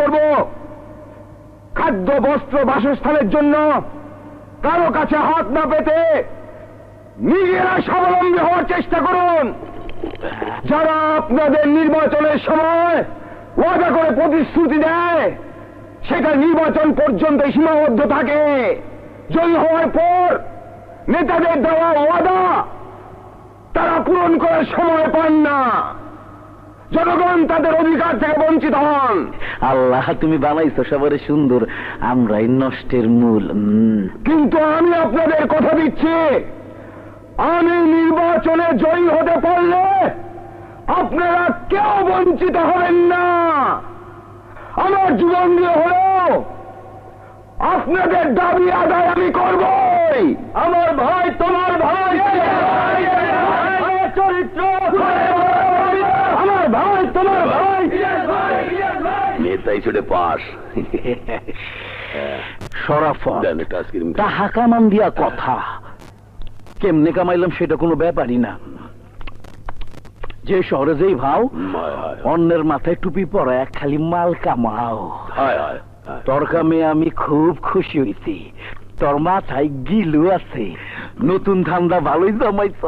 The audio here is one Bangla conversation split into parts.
করব। খাদ্য, বস্ত্র, বাসস্থানের জন্য কারো কাছে হাত না পেতে নিজেরা স্বাবলম্বী হওয়ার চেষ্টা করুন। যারা আপনাদের নির্বাচনের সময় ওয়াদা করে প্রতিশ্রুতি দেয়, সেটা নির্বাচন পর্যন্ত সীমাবদ্ধ থাকে। জয়ী হওয়ার পর নেতাদের দেওয়া ওয়াদা তারা পূরণ করার সময় পান না। জনগণ তাদের অধিকার থেকে বঞ্চিত হন। আল্লাহ, তুমি বানাইছো সবারে সুন্দর, আমরাই নষ্টের মূল। কিন্তু আমি আপনাদের কথা দিচ্ছি, আমি নির্বাচনে জয়ী হতে পারলে আপনারা কেউ বঞ্চিত হবেন না। আমার জীবন দিয়ে হলেও আপনাদের দাবি আদায় আমি করবই। আমার ভাই, তোমার ভাই, চরিত্র, আমার ভাই, তোমার ভাই, নেতাই ছোটে পাস। শরাফত, একটা আইসক্রিম তাহা কামান দিয়া কথা, কেমনে কামাইলাম সেটা কোনো ব্যাপারই না। যে শহরে যেই ভাও, অন্যের মাথায় টুপি পরা খালি মাল কামাও। তোর কামে আমি খুব খুশি হইছি। তোর মাথায় গিলু আছে, নতুন ধান্দা ভালোই জমাইছ।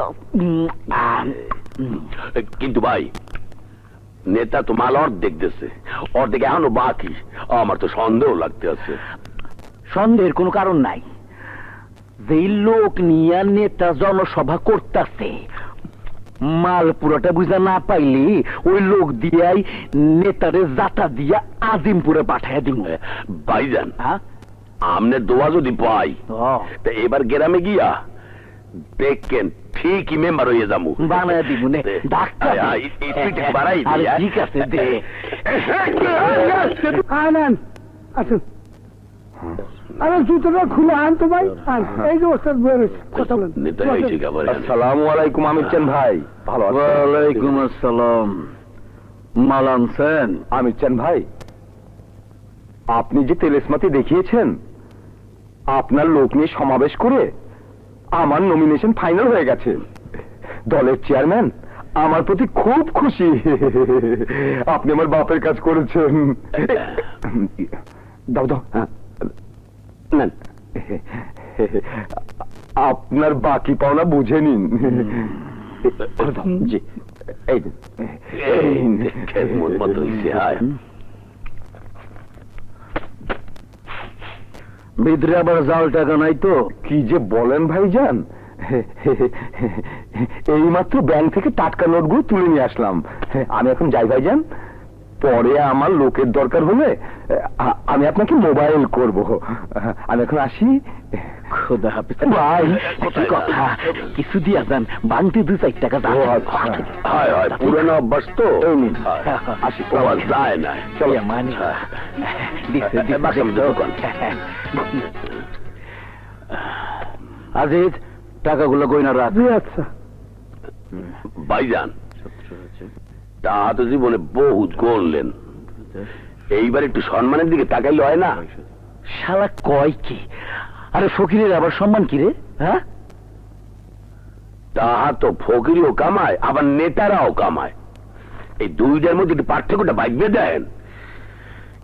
কিন্তু ভাই, নেতা তো মাল অর্ধেক দিচ্ছে, অর্ধেক এখনো বাকি। আমার তো সন্দেহ লাগতে আছে। সন্দেহের কোনো কারণ নাই। যেই লোক নিয়ে নেতা জনসভা করতেছে, মাল পুরোটা বুঝা না পাইলে ওই লোক দিয়াই নেতারে জাতা দিয়া আজিমপুরে পাঠাইয়া দিব। ভাইজান, আমনে দোয়া যদি পাই, তা এবার গ্রামে গিয়া দেখেন ঠিকই মেম্বার হয়ে যাবো। বানায় দিব নে ডাক্তার। বাড়াই ঠিক আছে দে। আনেন, আসুন। আরে জুতোটা খুলে আন তো ভাই, আন। এই যে ওস্তাদ বয়ে রয়েছে, কথা বলেন। আসসালামু আলাইকুম আমির চান ভাই। ভালো আছেন? ওয়ালাইকুম আসসালাম। মাল আনছেন? আমির চান ভাই, আপনি যে তেলেসমাতি দেখিয়েছেন, আপনার লোক নিয়ে সমাবেশ করে আমার নমিনেশন ফাইনাল হয়ে গেছে। দলের চেয়ারম্যান আমার প্রতি খুব খুশি। আপনি আমার বাপের কাজ করেছেন। দাও দাও, নেন। আপনার বাকি পাওনা বুঝে নিন। জি, এই ভিতরে আবার জাল টাকা নাই তো? কি যে বলেন ভাইজান, এইমাত্র ব্যাংক থেকে টাটকা নোটগুলো তুলে নিয়ে আসলাম। আমি এখন যাই ভাইজান, পরে আমার লোকের দরকার হলে আমি আপনাকে মোবাইল করব। আমি এখন আসি। খোদা হাফেজ ভাই। কথা কিছু দিয়া যান, বাংতে 2-4 টাকা দাও। পুরানো অভ্যাস তো। আসি, যায় না। চলো মানে আজিজ, টাকাগুলো গয়না রাখ। আচ্ছা ভাইজান, তা তো জীবনে বহুত করলেন, এইবার একটু সম্মানের দিকে তাকাইলে হয় না? শালা কয় কি? আরে ফকিরের আবার সম্মান কি রে? হ্যাঁ, তাহা তো ফকিরিও কামায়, আবার নেতারাও কামায়। এই দুইটার মধ্যে একটু পার্থক্যটা ভাববে দেন।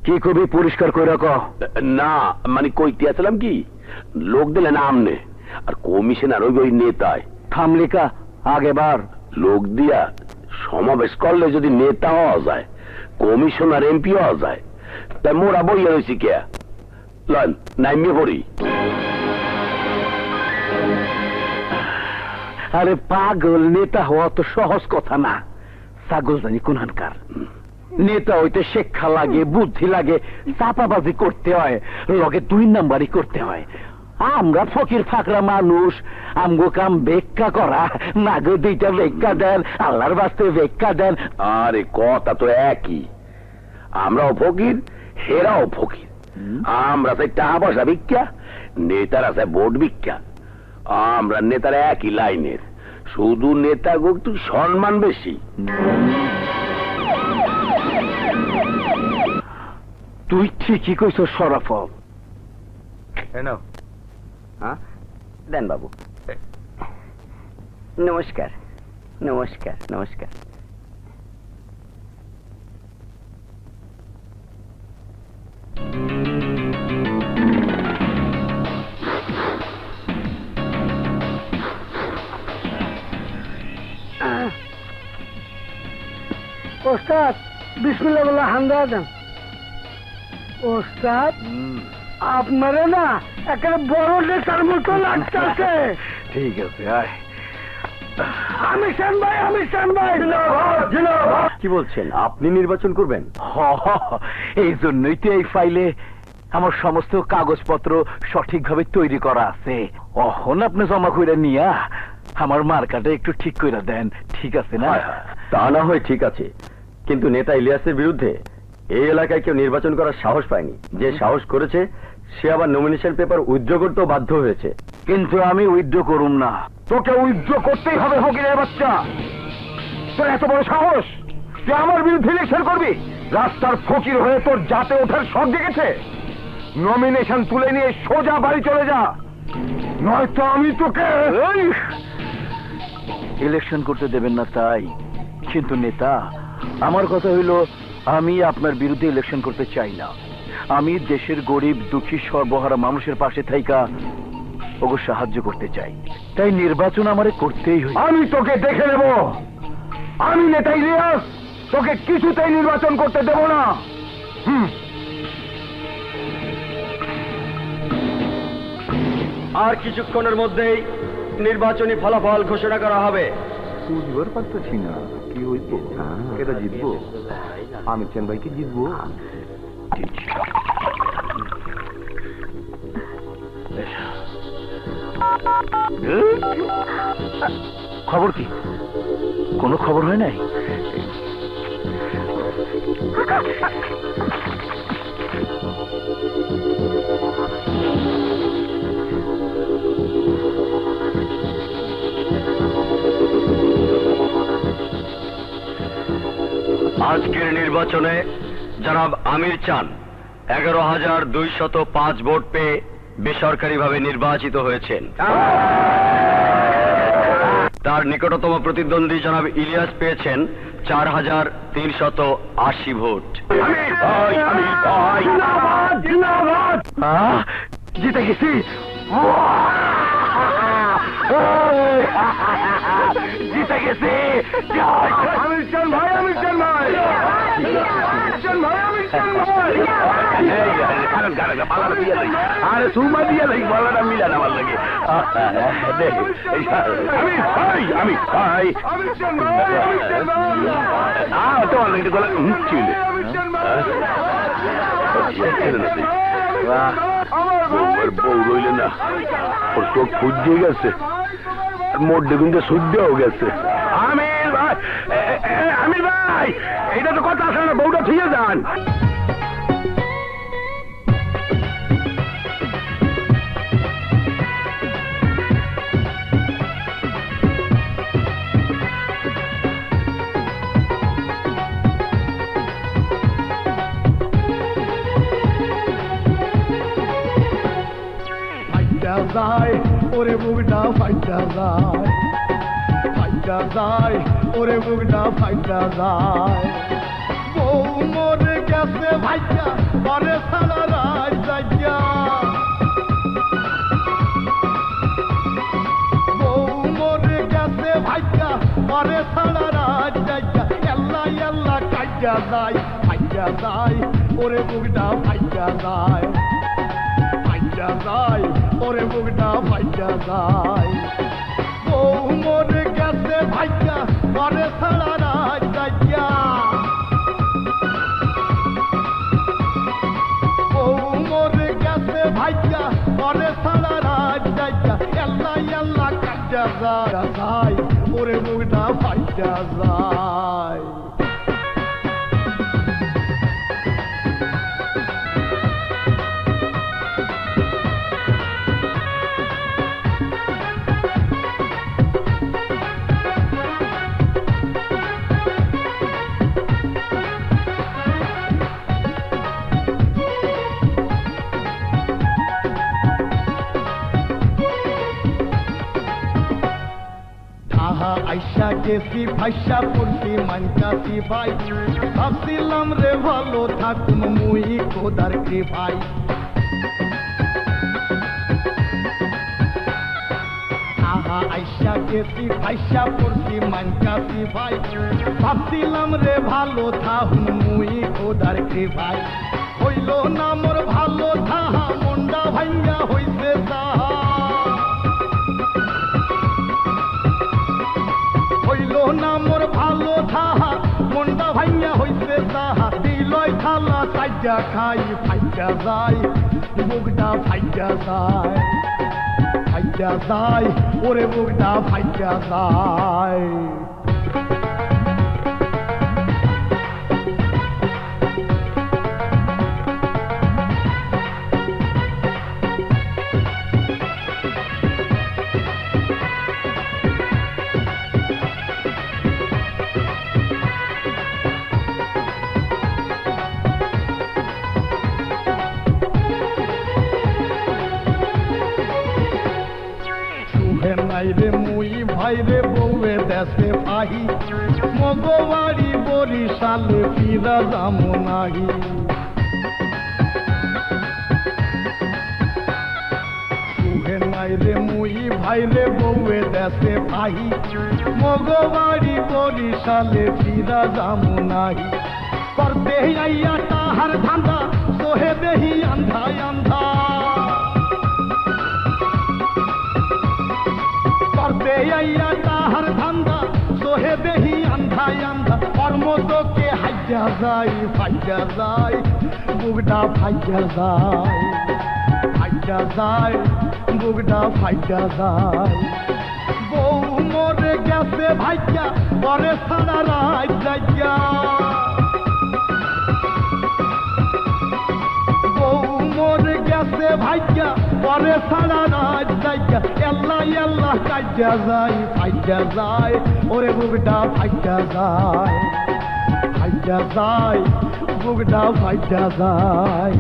কি কবি পরিষ্কার করে রাখ। না মানে কইতে আসলাম কি, লোক দিলে না আমনে, আর কমিশনার ওই নেতায়। থামলিকা আগেবার লোক দিয়া সমাবেশ করলে যদি নেতা হওয়া যায়, কমিশনার এমপি হওয়া যায়, তাই মোরা বইয়া রয়েছি কে? লন নাইমিয়ে পড়ি। আরে পাগল, নেতা হওয়া তো সহজ কথা না। ছাগল জানি কোনখানকার। নেতা হইতে শিক্ষা লাগে, বুদ্ধি লাগে, চাপাবাজি করতে হয়, লগে 2 নাম্বারই করতে হয়। আমরা ফকির ফাকরা মানুষ, আমগো কাম ভিক্ষা করা। নাগো 2টা ভিক্ষা দেন, আল্লাহর বাস্তে ভিক্ষা দেন। আরে কথা তো একই, আমরাও ফকির, হেরাও ফকির। আমরা চাই টাকা পয়সা ভিক্ষা, নেতারা চাই ভোট ভিক্ষা। আমরা নেতারা একই লাইনের, শুধু নেতা একটু সম্মান বেশি। তুই ঠিকই কইছ শরাফত। দেন বাবু। নমস্কার নমস্কার নমস্কার। ওস্তাদ বিসমিল্লাহ বলে হান্দা দেন। ওস্তাদ আপনারে না একেবারে বড় নেতার মতো লাগতেছে। ঠিক আছে আয়। আমি শান ভাই, আমি শান ভাই। কি বলছেন, আপনি নির্বাচন করবেন? এই জন্যই তো এই ফাইলে আমার সমস্ত কাগজপত্র সঠিকভাবে তৈরি করা আছে। অহন আপনি জমা কইরা নিয়া আমার মার্কাটা একটু ঠিক কইরা দেন, ঠিক আছে না? তা না হয় ঠিক আছে, কিন্তু নেতা ইলিয়াসের বিরুদ্ধে এই এলাকায় কেউ নির্বাচন করার সাহস পায়নি। যে সাহস করেছে সে আবার নমিনেশন পেপার উইথড্র করতেও বাধ্য হয়েছে। কিন্তু আমি উইথড্র করুম না। তোকে উইথড্র করতেই হবে ফকিরের বাচ্চা। তোর এত বড় সাহস, তুই আমার বিরুদ্ধে ইলেকশন করবি? রাস্তার ফকির হয়ে তোর জাতে ওঠার শখ জেগেছে? নমিনেশন তুলে নিয়ে সোজা বাড়ি চলে যা, নয়তো আমি তোকে। ইলেকশন করতে দেবেন না তাই, কিন্তু নেতা আমার কথা হইল আমি আপনার বিরুদ্ধে ইলেকশন করতে চাই না। আমি দেশের গরিব দুঃখী সর্বহারা মানুষের পাশে থাইকা ওকে সাহায্য করতে চাই, তাই নির্বাচন আমারে করতেই হইবে। আমি তোকে দেখে নেব। আমি নেতা ইলিয়াস তোকে কিছুতেই নির্বাচন করতে দেব না। আর কিছুক্ষণের মধ্যেই নির্বাচনী ফলাফল ঘোষণা করা হবে। বুঝবার পারতেছি না কি হইতো, এটা জিতবো, আমির চান ভাই কি জিতবো? খবর কি? কোনো খবর হয় নাই? আজকের নির্বাচনে জনাব আমির চান 11,205 ভোট পেয়ে বেসরকারিভাবে নির্বাচিত হয়েছেন। তার নিকটতম প্রতিদ্বন্দ্বী জনাব ইলিয়াস পেয়েছেন 4,380 ভোট। জিতে গেছি, জিতে গেছি। আমির চান ভাই, আমির চান ভাই, আমির চান ভাই, আমির চান ভাই। আরে সুমা দিয়া লাগি বলাটা মিলান আমার লাগে। আমি ভাই আমির চান ভাই, আমির চান ভাই। তোমার লাগে গলা চিলে আমির চান ভাই, আমার বউয়ের বউ রইলে না, ওর চোখ ফুজিয়ে গেছে, মোট দেখুন যে সূর্যও গেছে। আমির ভাই, আমির ভাই, এইটা তো কথা আছে না, বউটা ঠিক যান। যায় ওরে বুকটা ফাইটা যায়, ফাইটা যায় ওরে বুকটা ফাইটা যায়। বউ মরে গেছে ভাইয়া পরে সারা রাত জায়গা, বউ মরে গেছে ভাইয়া পরে সারা রাত জায়গা। এল্লা এল্লা কাইটা যায়, ফাইটা যায় ওরে বুকটা ফাইটা যায়, ফাইটা যায় ওরে বুকটা ফাইটা যায়। বউ মরে গেছে ভাইয়া পরে সারা রাত জায়গা, বউ মরে গেছে ভাইয়া পরে সারা রাত জায়গা। এল্লা এল্লা কাইটা যায় ওরে বুকটা ফাইটা যায়। আইসা গেছি ভাইসা পড়ছি মানকাছি ভাই, ভাবছিলাম রে ভালো থাকুন মুই খোদার কৃপাই। আহা আইসা গেছি ভাইসা পড়ছি মানকাছি ভাই ভাবছিলাম রে ভালো থাহুন মুই খোদার কৃপায় হইল না মোর ভালো থাহা মন্ডা ভাইয়া হইছে সাহা হইল না মোর ভালো থাহা মন্ডা ভাইয়া হইছে সাহা দিলয় থালা সাইজা খাই ফাইজা যায় বুকটা ফাইজা যায় ফাইজা যায় ওরে বুকটা ফাইজা যায় রে মুই ভাই রে বউয়ে দেশে পাহি মগবাড়ি বরিশালে ফিরা যামু নাহি সুহে নাই রে মুই ভাই রে বউয়ে দেশে পাহি মগবাড়ি বরিশালে ফিরা যামু নাহি করতে আইয়া তাহার ধান্দা সোহে দেহি আন্ধা আন্ধা করতে আইয়া তাহার ধান্দা সোহে দেহি আন্ধা আন্ধা কর্ম তোকে হাইজা যায় ফাইজা যায় বুকটা ফাইজা যায় ফাইজা যায় বুকটা ফাইজা যায় বউ মরে গেছে ভাইজা পরে সারা রাত যাইয়া বউ মরে গেছে ভাইজা পরে সারা রাত যাইয়া আল্লাহ আল্লাহ কাজা যায় ফাইজা যায় ওরে বুকটা ফাইজা যায় ফাইজা যায় বুকটা ফাইজা যায়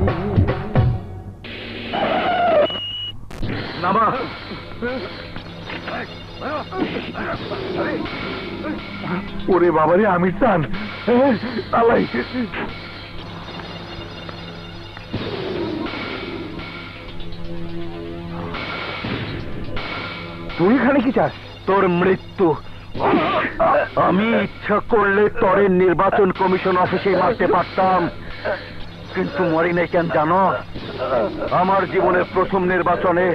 নামা ওরে বাবারে আমি চান আলাই তুই এখানে কি চাস? তোর মৃত্যু। আমি ইচ্ছা করলে তরে নির্বাচন কমিশন অফিসে মারতে পারতাম, কিন্তু মরি নাই কেন জানো? আমার জীবনের প্রথম নির্বাচনে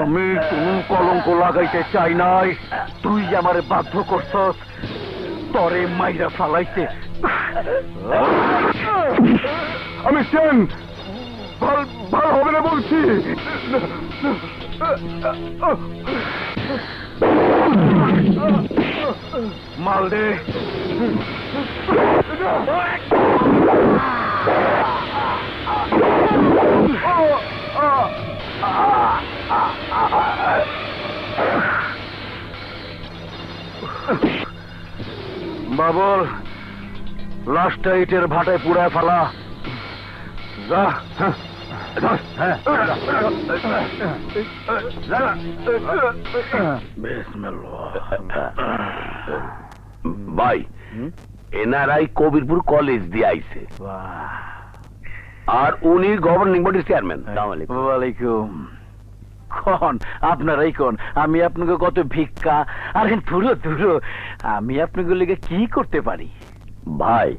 আমি কোন কলঙ্ক লাগাইতে চাই নাই। তুই আমার বাধ্য করছস তরে মাইরা ফালাইতে। আমি চান ভালো হবে না বলছি। মাল দে। বাবর, লাশটা ইটের ভাটায় পুড়ায় ফেলা। যা। ভাই, এনআরআই কবিরপুর কলেজ দিয়ে আইছে, আর উনি গভর্নিং বডির চেয়ারম্যান। ওয়ালাইকুম। কোন আপনারাই কোন? আমি আপনাকে কত ভিক্ষা আর ধুরো ধুরো, আমি আপনাকে লেগে কি করতে পারি? ভাই,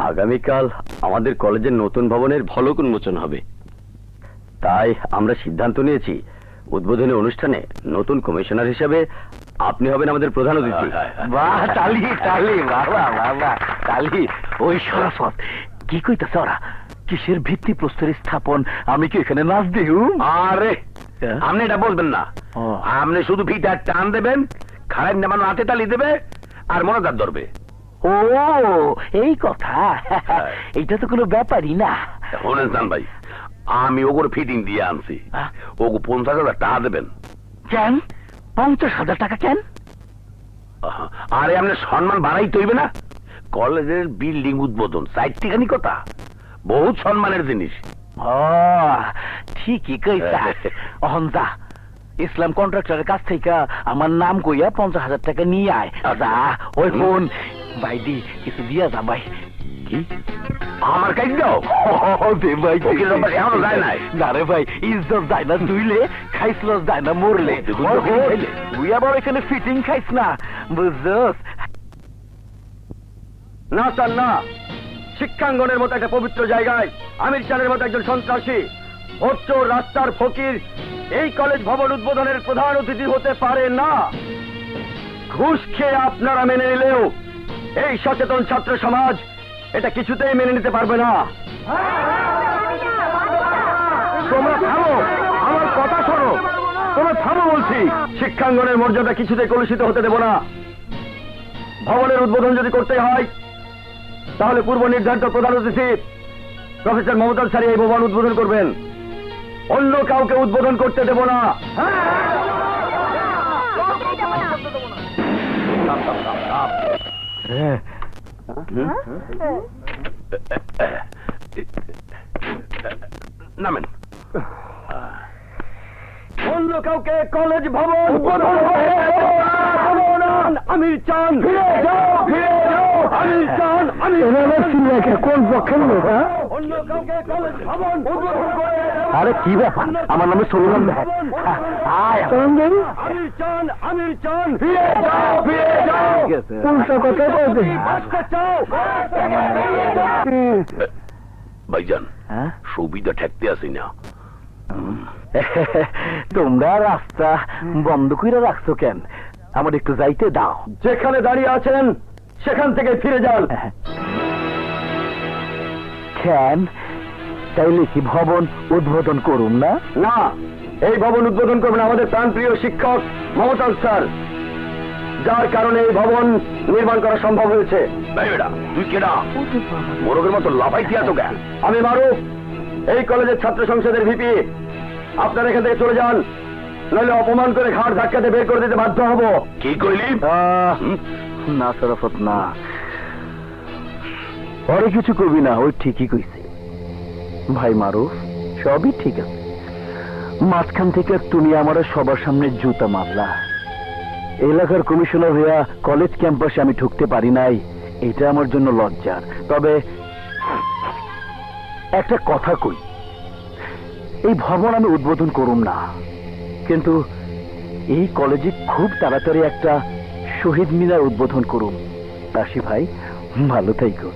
আগামীকাল আমাদের কলেজের নতুন ভবনের ফলক উন্মোচন হবে, তাই আমরা সিদ্ধান্ত নিয়েছি উদ্বোধনী অনুষ্ঠানে নতুন কমিশনার হিসেবে আপনি হবেন আমাদের প্রধান অতিথি। বাহ, তালি তালি, বাবা বাবা তালি। ওই শরাফত কি কইতাছ ওরা? কিসের ভিত্তি প্রস্তর স্থাপন? আমি কি এখানে নাচ দিউ? আরে আপনি এটা বলবেন না, ও। আপনি শুধু ফিটার টান দেবেন, খারাপ নামান হাতে তালি দেবে আর মনোজাত ধরবে। ও এই কথা, এইটা তো কোনো ব্যাপারই না। শোনেন চান ভাই, আমি ওগুলো ফিটিং দিয়ে আনছি, ওগু 50,000 টাকা দেবেন। কেন 50,000 টাকা কেন? আরে আপনি সম্মান বাড়াই তৈবে না? কলেজের বিল্ডিং উদ্বোধন, সাইটটিখানি কথা, বহুত সম্মানের জিনিস। ও ঠিকই কইতা। অহন যা, ইসলাম কন্ট্রাক্টরের কাছ থেকে আমার নাম কইয়া 50,000 টাকা নিয়ে আয়। যা, ওই ফোন বাইদি কিছু দিয়া যা ভাই। কি আমার কাজ দাও ভাই ফকিরের অভ্যাস এখনো যায় নাই। না রে ভাই ইজ্জত যায় না তুইলে খাইছলস যায় না মরলে দেখুন তো কি খাইলে। তুই আবার এখানে ফিটিং খাইছ না বুঝছস না স্যার না, শিক্ষাঙ্গনের মতো একটা পবিত্র জায়গায় আমির চানের মতো একজন সন্ত্রাসী হচ্চর রাস্তার ফকির এই কলেজ ভবন উদ্বোধনের প্রধান অতিথি হতে পারে না। ঘুষ খেয়ে আপনারা মেনে নিলেও এই সচেতন ছাত্র সমাজ এটা কিছুতেই মেনে নিতে পারবে না। তোমরা থামো, আমার কথা শোনো, তোমরা থামো বলছি। শিক্ষাঙ্গনের মর্যাদা কিছুতেই কলুষিত হতে দেব না। ভবনের উদ্বোধন যদি করতে হয় তাহলে পূর্ব নির্ধারিত প্রধান অতিথি প্রফেসর মমতাজ স্যার এই ভবন উদ্বোধন করবেন, অন্য কাউকে উদ্বোধন করতে দেব না। নামেন। অন্য কাউকে কলেজ ভবন উদ্বোধন করতে দেব না। আমির চান ফিরে যাও, ফিরে যাও। আমির চান, কোন পক্ষের লোক? অন্য কাউকে কলেজ ভবন উদ্বোধন করে দেব না। আরে কি ব্যাপার আমার নামে শুনলাম না আয় আমির চান, আমির চান ফিরে যাও, ফিরে যাও। উল্টা কথা বলতে। বাঁচতে চাও? ভাইজান হ্যাঁ? সুবিধা ঠেকতে আসি না। তোমরা রাস্তা বন্ধ করে রাখছো কেন? আমার একটু যাইতে দাও। যেখানে দাঁড়িয়ে আছেন সেখান থেকে ফিরে যান। কেন? তাইলে কি ভবন উদ্বোধন করুন না? না, এই ভবন উদ্বোধন করবেন আমাদের প্রাণপ্রিয় শিক্ষক মমতাজ স্যার, যার কারণে এই ভবন নির্মাণ করা সম্ভব হয়েছে। ভাই বেটা তুই কেডা? মোরগের মতো লাফাইতে আছো কেন? আমি মারুফ, এই কলেজের ছাত্র সংসদের ভিপি। আপনারা এখান থেকে চলে যান, নইলে অপমান করে ঘাড় ধাক্কাতে বের করে দিতে বাধ্য হব। কি কইলি? না শরাফত না, পরে কিছু কবি না, ওই ঠিকই কইছে। ভাই মারুফ সবই ঠিক আছে, মাঝখান থেকে তুমি আমার সবার সামনে জুতা মারলা। এলাকার কমিশনার হইয়া কলেজ ক্যাম্পাসে আমি ঢুকতে পারি নাই, এটা আমার জন্য লজ্জার। তবে একটা কথা কই, এই ভবন আমি উদ্বোধন করুম না, কিন্তু এই কলেজে খুব তাড়াতাড়ি একটা শহীদ মিনার উদ্বোধন করুম। রাশি ভাই ভালো থাইকো।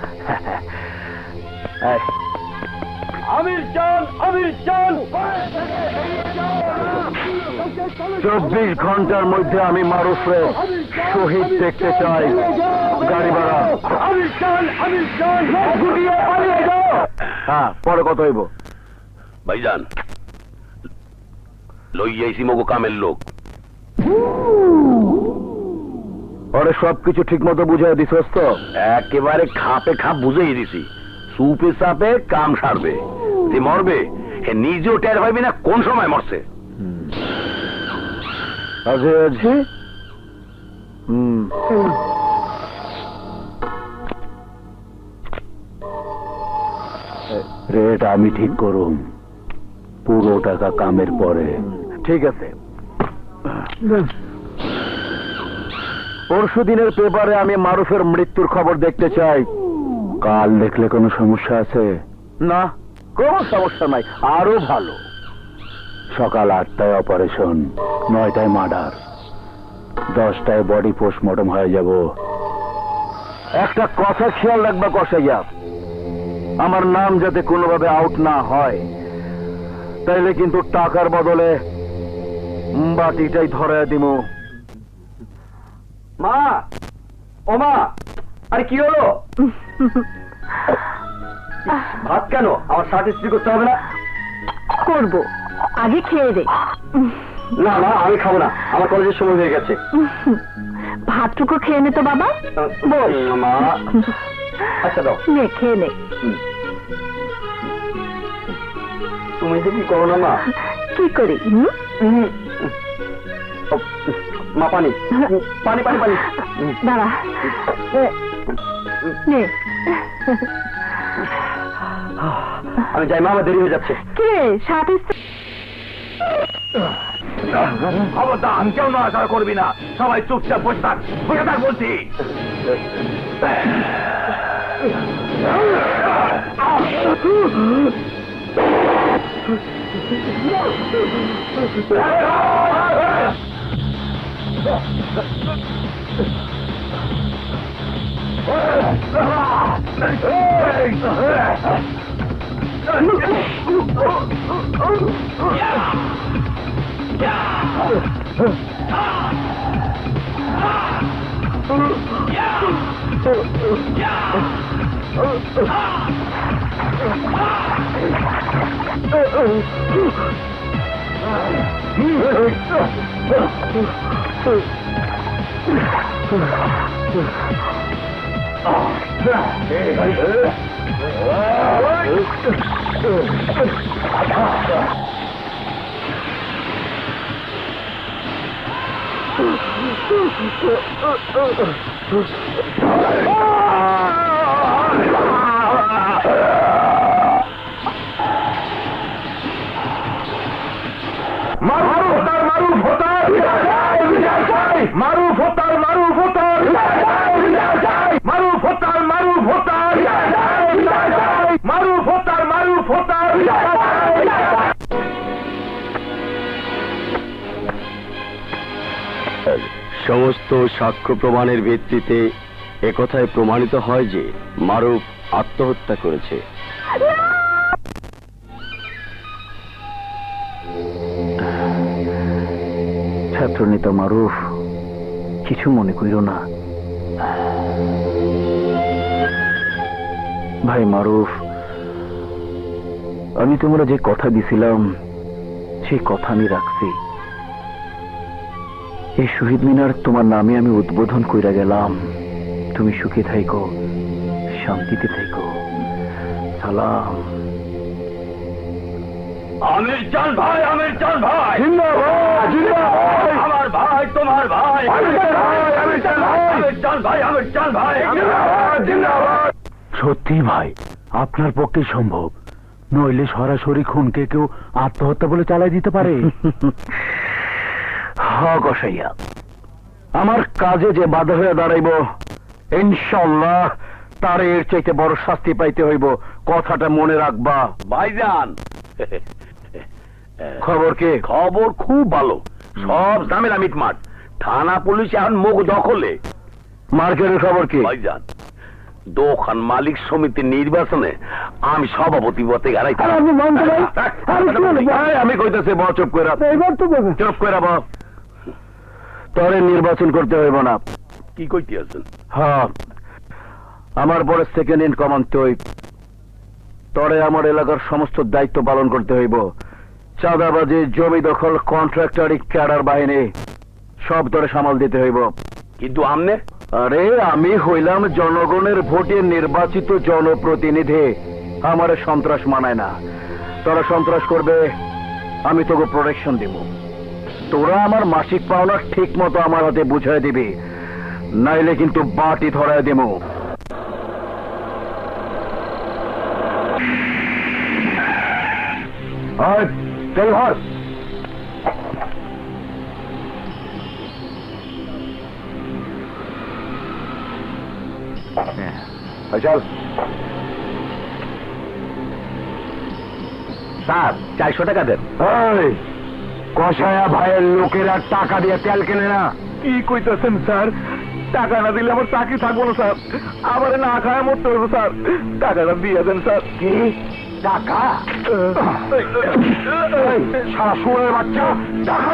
আমির চান, আমির চান। 24 ঘন্টার মধ্যে আমি মারুফে শহীদ দেখতে চাই। গাড়ি ভাড়া। আমির চান, আমির চান। গুটিয়ে পালিয়ে যাও। হ্যাঁ, পরে কত হইব? ভাইজান লইয়াইছি মগো কামের লোক। পরে সবকিছু ঠিক মতো বুঝাই দিছস তো? একেবারে খাপে খাপ বুঝেই দিছি। সুপে চাপে কাম সারবে। যে মরবে হে নিজেও টের পাইবি না কোন সময় মরছে। আজি আজি রেট আমি ঠিক করুম, পুরো টাকা কামের পরে। ঠিক আছে। পরশু দিনের পেপারে আমি মারুফের মৃত্যুর খবর দেখতে চাই। কাল দেখলে কোনো সমস্যা আছে? না, কোনো সমস্যা নাই, আরো ভালো। সকাল 8টায় অপারেশন, 9টায় মার্ডার, 10টায় বডি পোস্টমর্টম হয়ে যাব। একটা কথা খেয়াল রাখবা কসাইয়া, আমার নাম যাতে কোনোভাবে আউট না হয়, তাইলে কিন্তু টাকার বদলে বাটিটাই ধরায় দিমু। মা, ও মা, আরে কি হলো? ভাত কেন? আমার শার্ট ইস্ত্রি করতে হবে না? করবো, আগে খেয়ে দে। না মা, আমি খাবো না, আমার কলেজের সময় হয়ে গেছে। ভাতটুকু খেয়ে নে তো বাবা। বল মা, আচ্ছা দাও। নে খেয়ে নে। তুমি যে কি করো না মা? কি করি? মা পানি পানি পানি পানি। দাঁড়া, নে। আমি যাই মা, আমার দেরি হয়ে যাচ্ছে। কে সাথে খবরদার কেউ নড়াচড়া করবি না, সবাই চুপচাপ বসে থাক, বসে থাক বলছি। সমস্ত সাক্ষ্য প্রমাণের ভিত্তিতে একথায় প্রমাণিত হয় যে মারুফ আত্মহত্যা করেছে। ছাত্রনেতা মারুফ, কিছু মনে কইর না। ভাই মারুফ, আমি তোমরা যে কথা দিছিলাম সেই কথা আমি রাখছি। এই শহীদ মিনার তোমার নামে আমি উদ্বোধন কইরা গেলাম। তুমি সুখে থাইকো, শান্তিতে থাইকো। সালাম। আমির জান ভাই, আমির জান ভাই, আমার ভাই, তোমার ভাই, আমির জান ভাই, আমির জান ভাই। সত্যি ভাই, আপনার পক্ষে সম্ভব, নইলে সরাসরি খুনকে কেউ আত্মহত্যা বলে চালাই দিতে পারে। কসাইয়া, আমার কাজে যে বাধা হয়ে দাঁড়াইব, ইনশাল্লাহ তার এর চাইতে বড় শাস্তি পাইতে হইব। কথাটা মনে রাখবা। ভাইজান, খবর কে? খবর খুব ভালো, সব ঝামেলা মিটমাট, থানা পুলিশ এখন মুখ দখলে। মার্কেটের খবর কি? ভাইজান, দোকান মালিক সমিতির নির্বাচনে আমি সভাপতি পদে হারাইতে। আমি কইতেছি ব চুপ করে, চুপ করে ব। তরে নির্বাচন করতে হইব না। কি কইতে আছেন? হ্যাঁ, আমার পরে সেকেন্ড ইন কমান্ড তুই। তরে আমার এলাকার সমস্ত দায়িত্ব পালন করতে হইব। চাঁদাবাজি, জমি দখল, কন্ট্রাক্টরি, ক্যাডার বাহিনী সব তরে সামাল দিতে হইব। কিন্তু আমনে? আরে আমি হইলাম জনগণের ভোটে নির্বাচিত জনপ্রতিনিধি, আমার সন্ত্রাস মানায় না। তোরা সন্ত্রাস করবে, আমি তোকে প্রোটেকশন দিব। তোরা আমার মাসিক পাওনা ঠিক মতো আমার হাতে বুঝাই দিবি, নাইলে কিন্তু বাটি ধরায় দেব। চল ঘর। চল। স্যার, 400 টাকা দেন। কষায়া ভাইয়ের লোকেরা টাকা দিয়ে তেল কেনে না। কি কইতেছেন স্যার? টাকা না দিলে আমার চাকরি থাকবো না স্যার, আবার না খায় মরতে হইব স্যার। টাকাটা দিয়ে দেন স্যার। কি টাকা? সারা শুয়োরের বাচ্চা, টাকা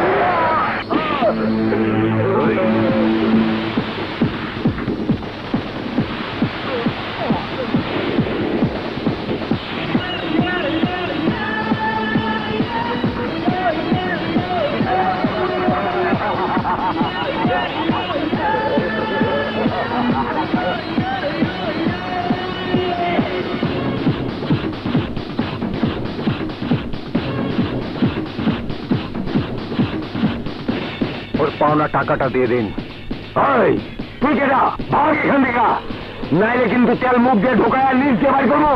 ওর পাওনা টাকাটা দিয়ে দিন। তুই কেটা ভাগ এখান থেকে, নাইলে কিন্তু তেল মুখ দিয়ে ঢোকায় নিচ দিয়ে বাড়ি করবো।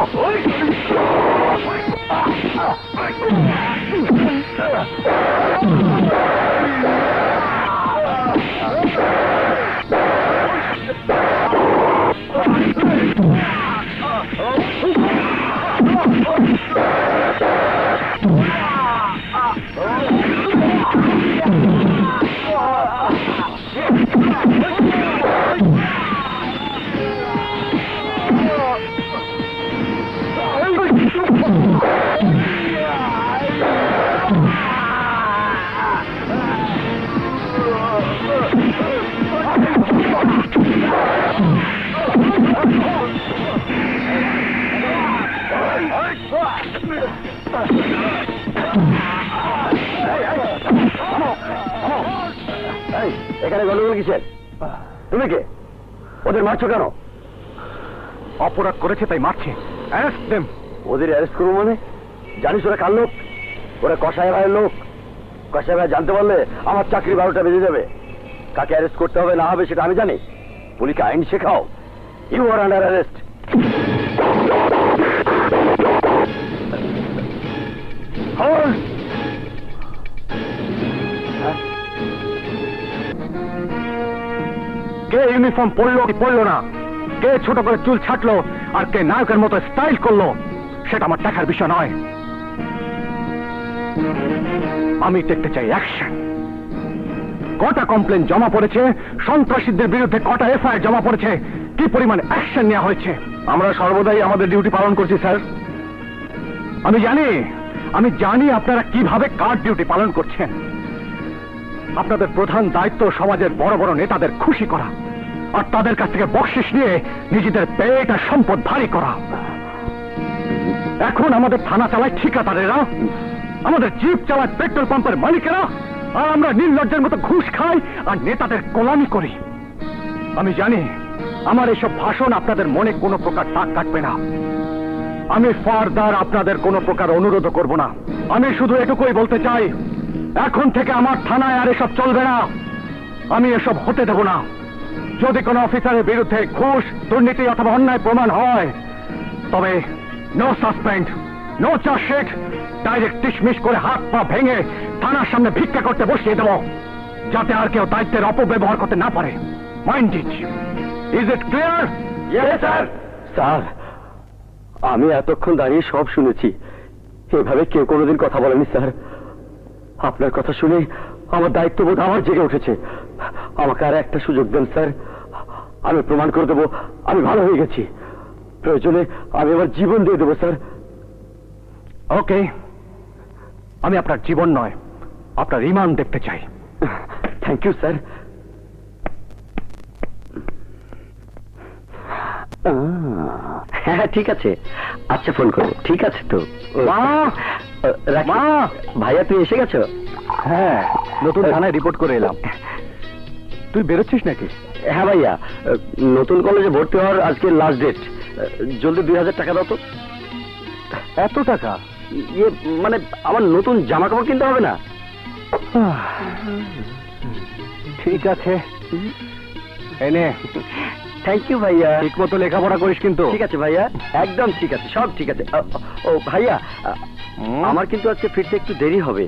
এখানে গন্ডগোল কিসের? তুমি কে? ওদের মারছো কেন? অপরাধ করেছে তাই মারছে। Arrest them. ওদের অ্যারেস্ট করবো মানে? জানিস ওরা কার লোক? ওরা কসাই ভাইয়ের লোক। কসাই ভাই জানতে পারলে আমার চাকরি 12টা বেজে যাবে। কাকে অ্যারেস্ট করতে হবে না হবে সেটা আমি জানি। পুলিশকে আইন শেখাও। You are under arrest. কে ইউনিফর্ম পরলো কি পরলো না, কে ছোট করে চুল ছাটলো আর কে নায়কের মতো স্টাইল করলো সেটা আমার দেখার বিষয় নয়। আমি দেখতে চাই অ্যাকশন। কটা কমপ্লেন জমা পড়েছে, সন্ত্রাসীদের বিরুদ্ধে কটা এফআইআর জমা পড়েছে, কি পরিমাণে অ্যাকশন নেওয়া হয়েছে। আমরা সর্বদাই আমাদের ডিউটি পালন করছি স্যার। আমি জানি আপনারা কিভাবে কার ডিউটি পালন করছেন। আপনাদের প্রধান দায়িত্ব সমাজের বড় বড় নেতাদের খুশি করা আর তাদের কাছ থেকে বকশিশ নিয়ে নিজেদের পেট আর সম্পদ ভারী করা। এখন আমাদের থানা চালায় ঠিকাদারেরা, আমাদের জিপ চালায় পেট্রোল পাম্পের মালিকেরা, আর আমরা নির্লজ্জের মতো ঘুষ খাই আর নেতাদের গোলামি করি। আমি জানি আমার এসব ভাষণ আপনাদের মনে কোনো প্রকার দাগ কাটবে না। আমি ফারদার আপনাদের কোনো প্রকার অনুরোধ করব না। আমি শুধু এটুকুই বলতে চাই, এখন থেকে আমার থানায় আর এসব চলবে না। আমি এসব হতে দেব না। যদি কোনো অফিসারের বিরুদ্ধে ঘুষ, দুর্নীতি অথবা অন্যায় প্রমাণ হয় তবে no suspend, no charge sheet, direct dismiss করে হাত পা ভেঙে থানার সামনে ভিক্ষা করতে বসিয়ে দেব, যাতে আর কেউ দায়িত্বের অপব্যবহার করতে না পারে। Mind it. Is it clear? Sir. Sir, আমি এতক্ষণ দাঁড়িয়ে সব শুনেছি। এভাবে কেউ কোনোদিন কথা বলেনি স্যার। আপনার কথা শুনে আমার দায়িত্ববোধ আমার জেগে উঠেছে। আমাকে আর একটা সুযোগ দেন স্যার। আমি প্রমাণ করে দেবো আমি ভালো হয়ে গেছি। প্রয়োজনে আমি আমার জীবন দিয়ে দেবো স্যার। ওকে, আমি আপনার জীবন নয় আপনার ইমান দেখতে চাই। Thank you sir. হ্যাঁ ঠিক আছে, আচ্ছা ফোন করবো। ঠিক আছে তো ভাইয়া, তুই এসে গেছো? হ্যাঁ, নতুন থানায় রিপোর্ট করে এলাম। তুই বেরোচ্ছিস নাকি? হ্যাঁ ভাইয়া, নতুন কলেজে ভর্তি হওয়ার আজকে লাস্ট ডেট। জলদি 2000 টাকা দাও তো। এত টাকা? ইয়ে মানে আমার নতুন জামা কাপড় কিনতে হবে না? ঠিক আছে, এনে। থ্যাংক ইউ ভাইয়া। ঠিক মতো লেখাপড়া করিস কিন্তু। ঠিক আছে ভাইয়া, একদম ঠিক আছে, সব ঠিক আছে। ও ভাইয়া, আমার কিন্তু আজকে ফিরতে একটু দেরি হবে।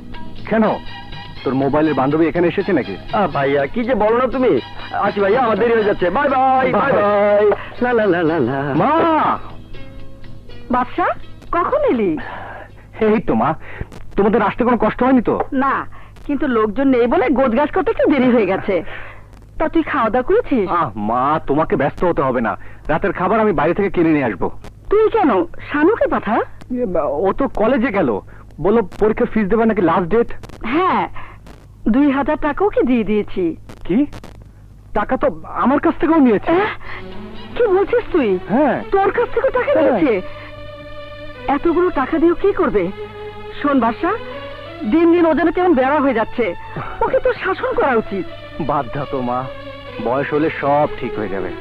কেন? তোর মোবাইলের বান্ধবী এখানে এসেছে নাকি? ভাইয়া কি যে বলো না তুমি। আসি ভাইয়া, আমার দেরি হয়ে যাচ্ছে। Bye bye bye bye. লা লা লা লা লা। মা! বাদশা, কখন এলি? এই তো মা, তোমাদের আসতে কোনো কষ্ট হয়নি তো? না, কিন্তু লোকজন নেই বলে গোছগাছ করতে একটু দেরি হয়ে গেছে। তা তুই খাওয়া দাওয়া করেছিস? মা, তোমাকে ব্যস্ত হতে হবে না। রাতের খাবার আমি বাইরে থেকে কিনে নিয়ে আসবো। তুই কেন? শানুকে পাঠা। ও তো কলেজে গেল, বললো পরীক্ষার ফিস দেবে নাকি লাস্ট ডেট। হ্যাঁ, 2000 টাকাও কি দিয়ে দিয়েছি। কি? টাকা তো আমার কাছ থেকেও নিয়েছে। কি বলছিস তুই? হ্যাঁ। তোর কাছ থেকে টাকা হ্যাঁ। নিয়েছে? এতগুলো টাকা দিয়েও কি করবে? শোন বাদশা, দিন দিন ও যেন কেমন বেড়া হয়ে যাচ্ছে। ওকে তো শাসন করা উচিত। বাধ্য তো মা, বয়স হলে সব ঠিক হয়ে যাবে।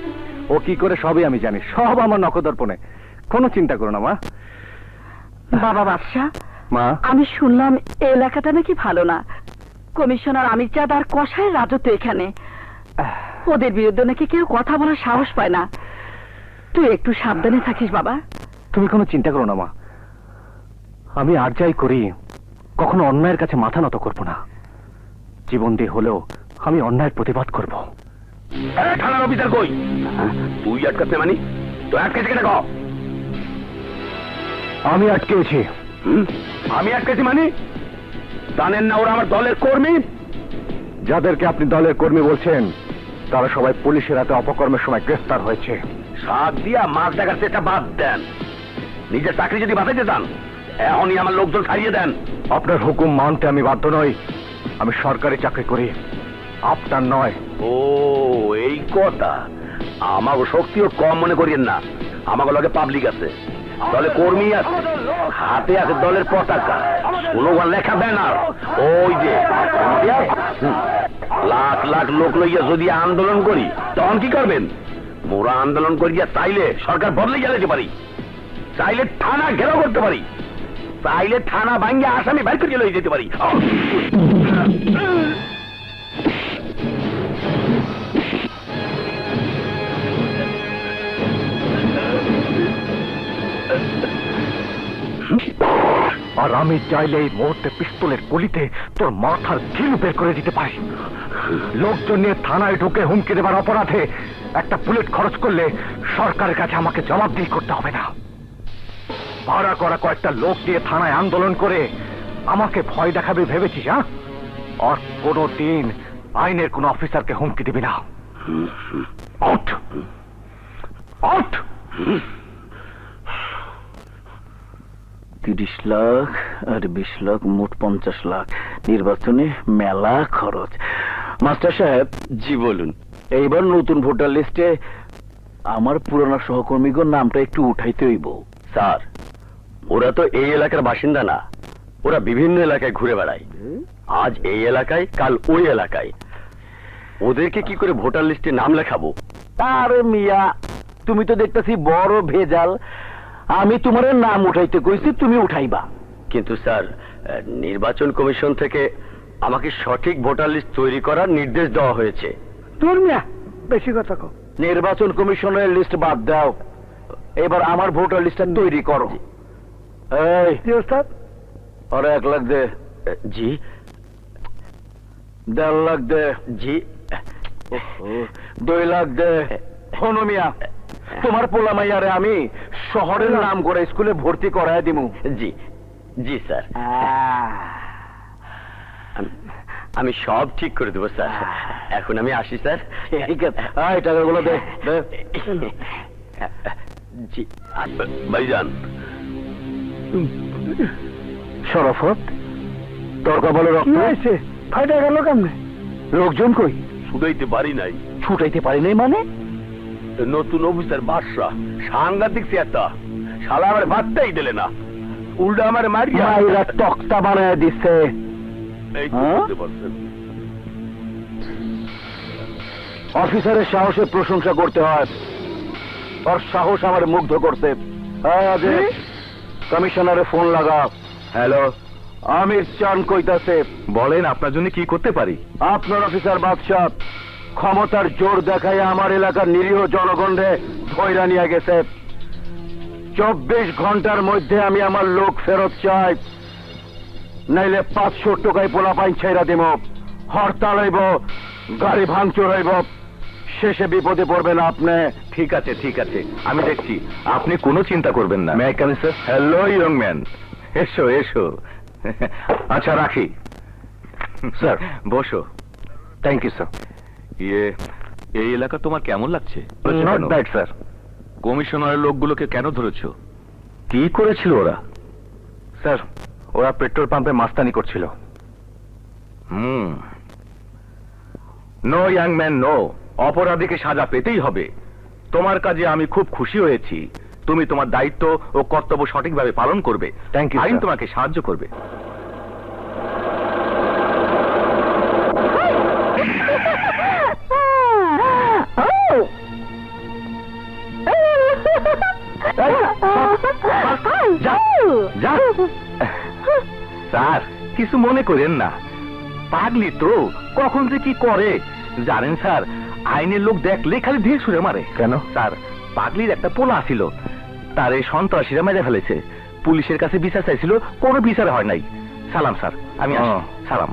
ও কি করে সবই আমি জানি, সব আমার নখদর্পণে। কোনো চিন্তা করো না মা। বাবা বাদশা, মা, আমি শুনলাম এই এলাকাটা নাকি ভালো না। কমিশনার আমির চাঁদ আর কসাইয়ের রাজত্ব এখানে। ওদের বিরুদ্ধে নাকি কেউ কথা বলার সাহস পায় না। তুই একটু সাবধানে থাকিস বাবা। তুমি কোনো চিন্তা করো না মা। আমি আর যাই করি কখনো অন্যায়ের কাছে মাথা নত করবো না। জীবন দিয়ে হলেও আমি অন্যায়ের প্রতিবাদ করব। থানার অফিসার কই? তুই আটকাতে মানি তো আটকেছে কেন? আমি আটকেছি। আমি আটকেছি মানে? জানেন না ওরা আমার দলের কর্মী? যাদেরকে আপনি দলের কর্মী বলছেন তারা সবাই পুলিশের হাতে অপকর্মের সময় গ্রেফতার হয়েছে। শাক দিয়া মাছ দেখার চেষ্টা বাদ দেন। নিজের চাকরি যদি বাঁচাইতে চান এখনই আমার লোকজন ছাড়িয়ে দেন। আপনার হুকুম মানতে আমি বাধ্য নই। আমি সরকারি চাকরি করি, আপনার নয়। ও এই কথা। আমাকে শক্তিও কম মনে করিয়েন না। আমাকে লগে পাবলিক আছে, দলে কর্মী আছে, হাতে আছে দলের পতাকা, স্লোগান লেখা ব্যানার। ওই যে লাখ লাখ লোক লইয়া যদি আন্দোলন করি তখন কি করবেন? মোরা আন্দোলন করিয়া চাইলে সরকার বদলে যেতে পারি, চাইলে থানা ঘেরাও করতে পারি, চাইলে থানা ভাঙ্গে আসামি বাইর করে লইয়া যেতে পারি। আর আমি চাইলে এই মুহূর্তে পিস্তলের গুলিতে তোর মাথার ঝিল বের করে দিতে পারি। লোকজন নিয়ে থানায় ঢুকে হুমকি দেবার অপরাধে একটা বুলেট খরচ করলে সরকারের কাছে আমাকে জবাবদিহি করতে হবে না। ভাড়া করা কয়েকটা লোক দিয়ে থানায় আন্দোলন করে আমাকে ভয় দেখাবে ভেবেছিস? হ্যাঁ, আর কোনো দিন আইনের কোনো অফিসারকে হুমকি দিবি না। Out out. 30 লাখ আর 20 লাখ, মোট 50 লাখ। নির্বাচনে মেলা খরচ। মাস্টার সাহেব। জি বলুন। এইবার নতুন ভোটার লিস্টে আমার পুরনো সহকর্মীগণ নামটা একটু উঠাইতে হইব। স্যার, ওরা তো এই এলাকার বাসিন্দা না, ওরা বিভিন্ন এলাকায় ঘুরে বেড়ায়। আজ এই এলাকায়, কাল ওই এলাকায়। ওদেরকে কি করে ভোটার লিস্টে নাম লেখাবো? আরে মিয়া, তুমি তো দেখতেছি বড় ভেজাল। আমি তোমার নাম উঠাইতে কইছি, তুমি উঠাইবা। কিন্তু স্যার, নির্বাচন কমিশন থেকে আমাকে সঠিক ভোটার লিস্ট তৈরি করার নির্দেশ দেওয়া হয়েছে। তোর মিয়া বেশি কথা কও। নির্বাচন কমিশনের লিস্ট বাদ দাও, এবার আমার ভোটার লিস্টটা তৈরি করো। এই ওস্তাদ, আর 1 লাখ দে। জি। 1.5 লাখ দে। জি। 2 লাখ দে। হনু মিয়া, তোমার পোলা মাইয়ারে আমি শহরের নাম করে স্কুলে ভর্তি করায় দিমু। জি জি স্যার, আমি সব ঠিক করে দেবো স্যার। এখন আমি আসি স্যার। ঠিক আছে, এই টাকাগুলো দে। জি। ভাইজান, শরফত, তোর কপালে রক্ত হয়েছে? ফাইটা গেল কেমনে? লোকজন কই? শুধাইতে পারি নাই। ছুটাইতে পারি নাই মানে? নতুন অফিসার বাদশা সাংঘাতিক চেতা, শালা আমার বাদটাই দিলে না, উল্টা আমার মারিয়া মাইরা তক্তা বানায় দিচ্ছে। এই তো বুঝতে পারছেন। অফিসারের সাহসের প্রশংসা করতে হয়, ওর সাহস আমার মুগ্ধ করছে। কমিশনারে ফোন লাগা। হ্যালো, আমির চান কইতাছে। বলেন, আপনার জন্য কি করতে পারি? আপনার অফিসার বাদশাহ ক্ষমতার জোর দেখায় আমার এলাকার নিরীহ জনগণরে ধইরা নিয়ে গেছে। 24 ঘন্টার মধ্যে আমি আমার লোক ফেরত চাই, নাইলে 500 টাকায় পোলা পাইন ছেড়া দিব। হরতাল হইব, গাড়ি ভাঙচুর হইব, শেষে বিপদে পড়বেন আপনি। ঠিক আছে, ঠিক আছে, আমি দেখছি। আপনি কোনো চিন্তা করবেন না। May I come in, sir? Hello young man, এসো এসো। আচ্ছা রাখি। স্যার বসো। Thank you sir. এই এলাকা তোমার কেমন লাগছে? Not bad sir. কমিশনারের লোকগুলোকে কেন ধরেছো? কি করেছিল ওরা? স্যার, ওরা পেট্রোল পাম্পে মাস্তানি করছিল। No young man, no. অপরাধীকে সাজা পেতেই হবে। তোমার কাজে আমি খুব খুশি হয়েছি। তুমি তোমার দায়িত্ব ও কর্তব্য সঠিকভাবে পালন করবে। Thank you, আইন sir. তোমাকে সাহায্য করবে। যা, যা। স্যার, কিছু মনে করেন না, পাগলি তো কখন যে কি করে জানেন স্যার? আইনের লোক দেখলে খালি ধীর সুরে মারে। কেন? স্যার, পাগলির একটা পোলা ছিল, তার এই সন্ত্রাসীরা মেরে ফেলেছে। পুলিশের কাছে বিচার চাইছিল, কোনো বিচার হয় নাই। সালাম স্যার, আমি আসি। সালাম।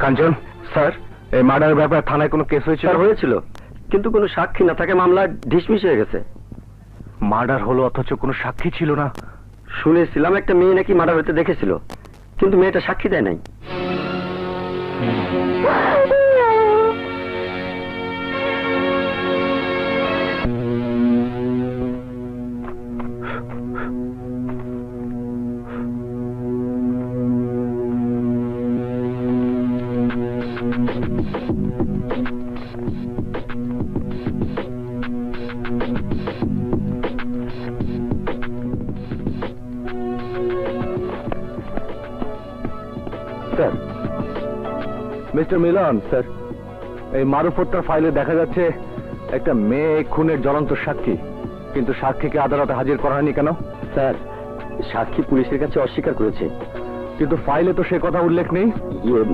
কাঞ্চন স্যার, এই মার্ডারের ব্যাপারে থানায় কোনো কেস হয়েছিল? হয়েছিল, কিন্তু কোনো সাক্ষী না থাকে মামলা ঢিসমিস হয়ে গেছে। মার্ডার হলো অথচ কোনো সাক্ষী ছিল না। শুনেছিলাম একটা মেয়ে নাকি মার্ডার হতে দেখেছিল, কিন্তু মেয়েটা সাক্ষী দেয় নাই। স্যার, মিস্টার মিলন স্যার, এই মারুফ হত্যার ফাইলে দেখা যাচ্ছে একটা মেয়ে খুনের জ্বলন্ত সাক্ষী, কিন্তু সাক্ষীকে আদালতে হাজির করা হয়নি কেন? স্যার, সাক্ষী পুলিশের কাছে অস্বীকার করেছে। কিন্তু ফাইলে তো সে কথা উল্লেখ নেই।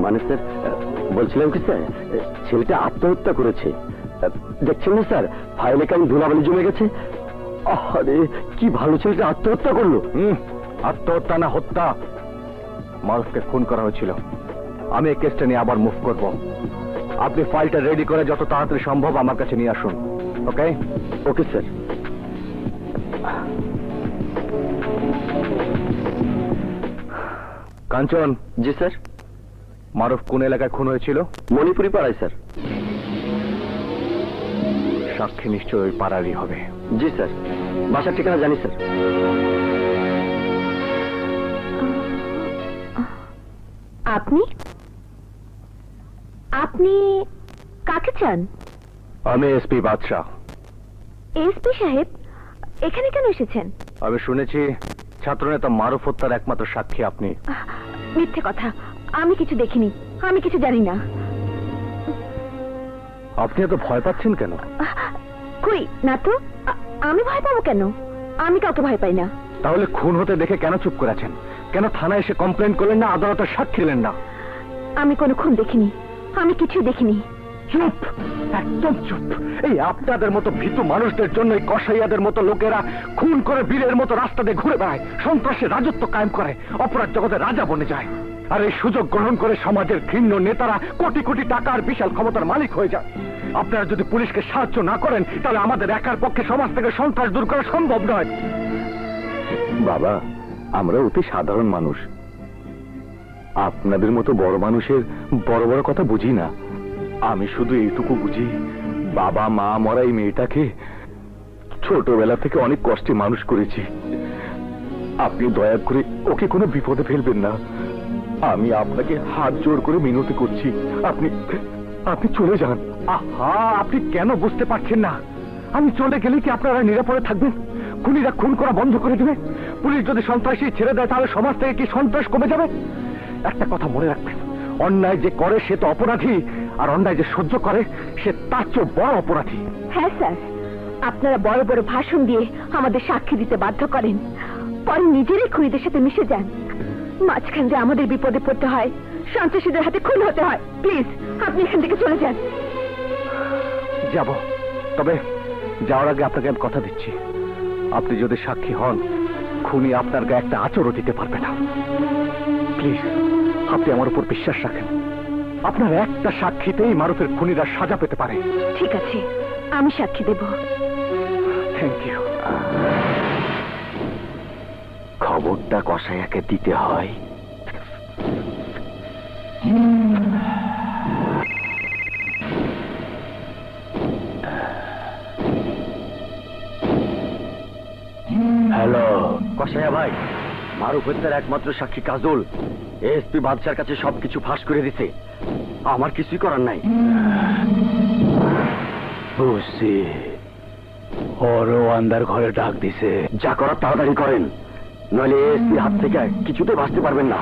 মানে স্যার, বলছিলাম কি স্যার, ছেলেটা আত্মহত্যা করেছে। দেখছেন না স্যার, ফাইলে কেমন ধুলাবালি জমে গেছে। আরে কি ভালো, ছেলেটা আত্মহত্যা করলো। আত্মহত্যা না হত্যা, মারুফকে খুন করা হয়েছিল। আমি এই কেসটা নিয়ে আবার মুভ করব। আপনি ফাইলটা রেডি করে যত তাড়াতাড়ি সম্ভব আমার কাছে নিয়ে আসুন। ওকে? Okay sir. কাঞ্চন। জি স্যার। মারুফ কোন এলাকায় খুন হয়েছিল? মণিপুরি পাড়ায় স্যার। সাক্ষী নিশ্চয়ই ওই পাড়ারই হবে। জি স্যার, বাসার ঠিকানা জানি স্যার। আপনি আপনি কাকে চান? আমি এসপি বাদশাহ। এসপি সাহেব, এখানে কেন এসেছেন? আমি শুনেছি ছাত্রনেতা মারুফ হত্যার একমাত্র সাক্ষী আপনি। মিথ্যে কথা, আমি কিছু দেখিনি, আমি কিছু জানি না। আপনি এত ভয় পাচ্ছেন কেন? কই না তো, আমি ভয় পাবো কেন? আমি কাউকে ভয় পাই না। তাহলে খুন হতে দেখে কেন চুপ করে আছেন? কেন থানায় এসে কমপ্লেন করলেন না, আদালতে সাক্ষী দিলেন না? আমি কোনো খুন দেখিনি, আমি কিছু দেখিনি। চুপ, একদম চুপ। এই আপনাদের মতো ভীতু মানুষদের জন্য এই কসাইয়াদের মতো লোকেরা খুন করে বীরের মতো রাস্তা দিয়ে ঘুরে বেড়ায়, সন্ত্রাসের রাজত্ব কায়েম করে, অপরাধ জগতে রাজা বনে যায়। আর এই সুযোগ গ্রহণ করে সমাজের ঘৃণ্য নেতারা কোটি কোটি টাকার বিশাল ক্ষমতার মালিক হয়ে যায়। আপনারা যদি পুলিশকে সাহায্য না করেন তাহলে আমাদের একার পক্ষে সমাজ থেকে সন্ত্রাস দূর করা সম্ভব নয়। বাবা, আমরা অতি সাধারণ মানুষ, আপনাদের মতো বড় মানুষের বড় বড় কথা বুঝি না। আমি শুধু এইটুকু বুঝি, বাবা মা মরা এই মেয়েটাকে ছোটবেলা থেকে অনেক কষ্টে মানুষ করেছি। আপনি দয়া করে ওকে কোনো বিপদে ফেলবেন না। আমি আপনাকে হাত জোর করে মিনতি করছি, আপনি আপনি চলে যান। আহা, আপনি কেন বুঝতে পারছেন না? আমি চলে গেলে কি আপনারা নিরাপদে থাকবেন? খুনিরা খুন করা বন্ধ করে দেবে? পুলিশ যদি সন্ত্রাসী ছেড়ে দেয় তাহলে সমাজ থেকে কি সন্ত্রাস কমে যাবে? একটা কথা মনে রাখবেন, অন্যায় যে করে সে তো অপরাধী, আর অন্যায় যে সহ্য করে সে তার চেয়ে বড় অপরাধী। হ্যাঁ স্যার, আপনারা বড় বড় ভাষণ দিয়ে আমাদের সাক্ষী দিতে বাধ্য করেন, পরে নিজেরাই খুনিদের সাথে মিশে যান। মাঝখান দিয়ে আমাদের বিপদে পড়তে হয়, সন্ত্রাসীদের হাতে খুন হতে হয়। প্লিজ আপনি এখান থেকে চলে যান। যাব, তবে যাওয়ার আগে আপনাকে আমি কথা দিচ্ছি, আপনি যদি সাক্ষী হন খুনি আপনার গায়ে একটা আঁচড়ও দিতে পারবে না। প্লিজ আপনি আমার উপর বিশ্বাস রাখেন, আপনার একটা সাক্ষীতেই মারুফের খুনিরা সাজা পেতে পারে। ঠিক আছে, আমি সাক্ষী দেব। Thank you. খবরটা কসাইয়াকে দিতে হয়। হ্যালো কসাইয়া ভাই, মারুফ হত্যার একমাত্র সাক্ষী কাজল এসপি বাদশার কাছে সবকিছু ফাঁস করে দিছে। আমার কিছুই করার নাই। বুঝছি, ওরও আন্দার ঘরে ডাক দিছে। যা করার তাড়াতাড়ি করেন, নইলে এসপি হাত থেকে কিছুতে বাঁচতে পারবেন না।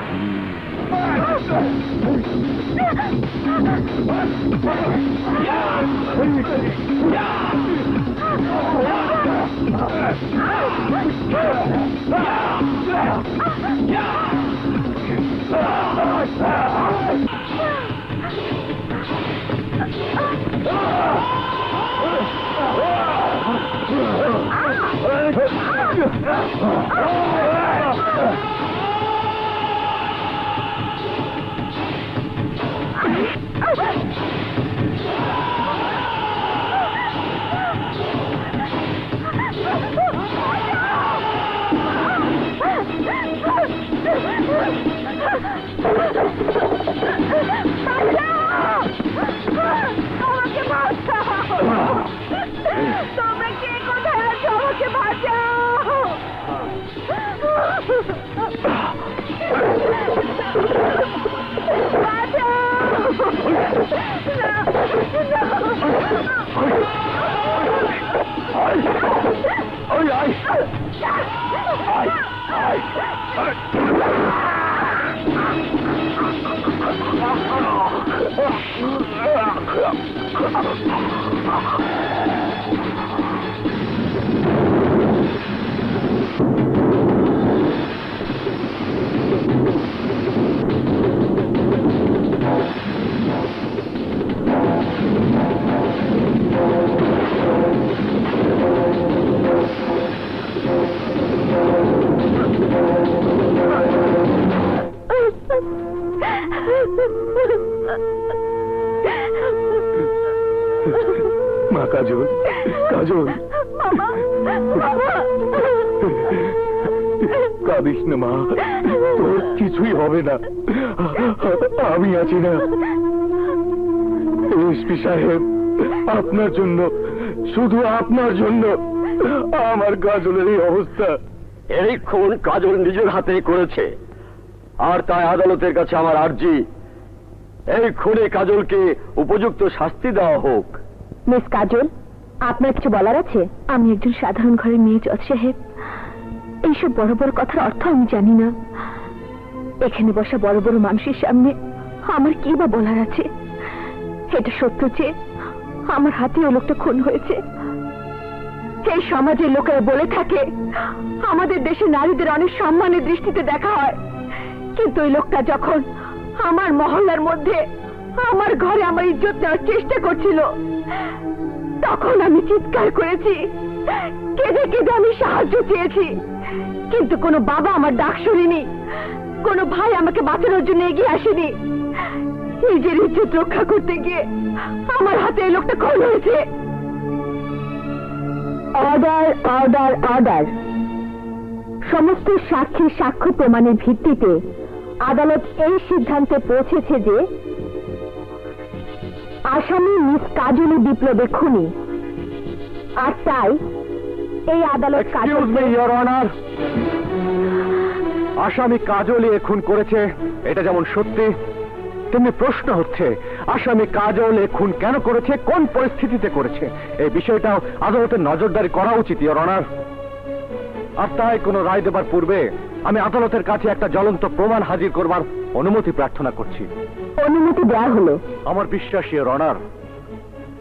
আমাকে বাঁচাও! তোমরা কে কোথায় আছো? আমাকে বাঁচাও! বাঁচাও! মা কাজল, কাজল, কাঁদিস না মা, তোর কিছুই হবে না, আমি আছি না। এসপি সাহেব, আপনার জন্য, শুধু আপনার জন্য আমার কাজলের এই অবস্থা। এই খুন কাজল নিজের হাতেই করেছে, আর তাই আদালতের কাছে আমার আর্জি, এই খুনে কাজলকে উপযুক্ত শাস্তি দেওয়া হোক। মিস কাজল, আপনার কিছু বলার আছে? আমি একজন সাধারণ ঘরের মেয়ে জজ সাহেব, এইসব বড় বড় কথার অর্থ আমি জানি না। এখানে বসা বড় বড় মানুষের সামনে আমার কি বা বলার আছে? এটা সত্য যে আমার হাতে ওই লোকটা খুন হয়েছে। এই সমাজের লোকেরা বলে থাকে আমাদের দেশে নারীদের অনেক সম্মানের দৃষ্টিতে দেখা হয়, কিন্তু ওই লোকটা যখন আমার মহল্লার মধ্যে আমার ঘরে আমার ইজ্জত নেওয়ার চেষ্টা করছিল, তখন আমি চিৎকার করেছি, কেঁদে কেঁদে আমি সাহায্য চেয়েছি, কিন্তু কোনো বাবা আমার ডাক শুনিনি, কোনো ভাই আমাকে বাঁচানোর জন্য এগিয়ে আসেনি। নিজের ইজ্জত রক্ষা করতে গিয়ে আমার হাতে এই লোকটা খুন হয়েছে। Order, order, order. সমস্ত সাক্ষীর সাক্ষ্য প্রমাণের ভিত্তিতে আদালত এই সিদ্ধান্তে পৌঁছেছে যে আসামি মিস কাজলী বিপ্লবে খুনি, আর তাই এই আদালত ইওর অনার, আসামি কাজলই খুন করেছে এটা যেমন সত্যি, তেমনি প্রশ্ন হচ্ছে আসামি কাজল খুন কেন করেছে, কোন পরিস্থিতিতে করেছে, এই বিষয়টাও আদালতের নজরদারি করা উচিত ইওর অনার। আর তাই কোনো রায় দেবার পূর্বে আমি আদালতের কাছে একটা জ্বলন্ত প্রমাণ হাজির করবার অনুমতি প্রার্থনা করছি। অনুমতি দেওয়া হলো। আমার বিশ্বাস ইওর অনার,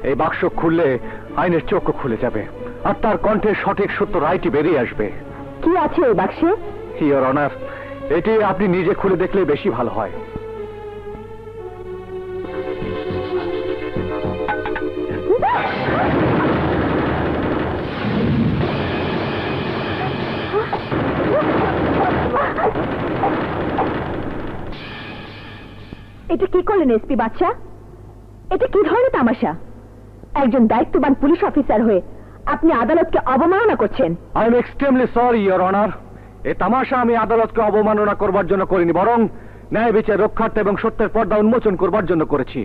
এই বাক্স খুললে আইনের চোখও খুলে যাবে, আর তার কণ্ঠে সঠিক সত্য রায়টি বেরিয়ে আসবে। কি আছে এই বাক্সে? ইওর অনার, এটি আপনি নিজে খুলে দেখলে বেশি ভালো হয়। এটা কি করলেন এসপি বাচ্চা? এটা কি ধরনের তামাশা? একজন দায়িত্ববান পুলিশ অফিসার হয়ে আপনি আদালতকে অবমাননা করছেন। I am extremely sorry your honour, এই তামাশা আমি আদালতকে অবমাননা করবার জন্য করিনি, বরং ন্যায় বিচার রক্ষার্থে এবং সত্যের পর্দা উন্মোচন করবার জন্য করেছি।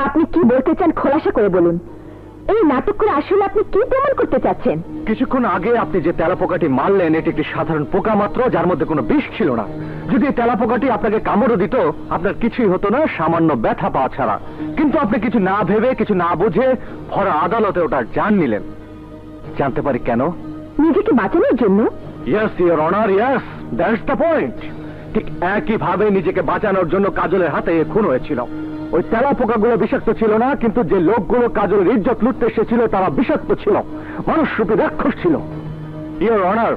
আপনি কি বলতে চান খোলাসা করে বলুন। এই নাটক করে আসলে আপনি কি প্রমাণ করতে চাচ্ছেন? কিছুক্ষণ আগে আপনি যে তেলাপোকাটি মারলেন এটি একটি সাধারণ পোকা মাত্র, যার মধ্যে কোনো বিষ ছিল না। যদি এই তেলাপোকাটি আপনাকে কামড়ও দিত আপনার কিছুই হতো না, সামান্য ব্যথা পাওয়া ছাড়া। কিন্তু আপনি কিছু না ভেবে, কিছু না বুঝে ভরা আদালতে ওটার জান নিলেন। জানতে পারি কেন? নিজেকে বাঁচানোর জন্য। Yes your honour, yes, that's the point. ঠিক একইভাবে নিজেকে বাঁচানোর জন্য কাজলের হাতে খুন হয়েছিল। ওই তেলাপোকাগুলো বিষাক্ত ছিল না, কিন্তু যে লোকগুলো কাজলের ইজ্জত লুটতে এসেছিল তারা বিষাক্ত ছিল, মানুষরূপী রাক্ষস ছিল। ইওর অনার,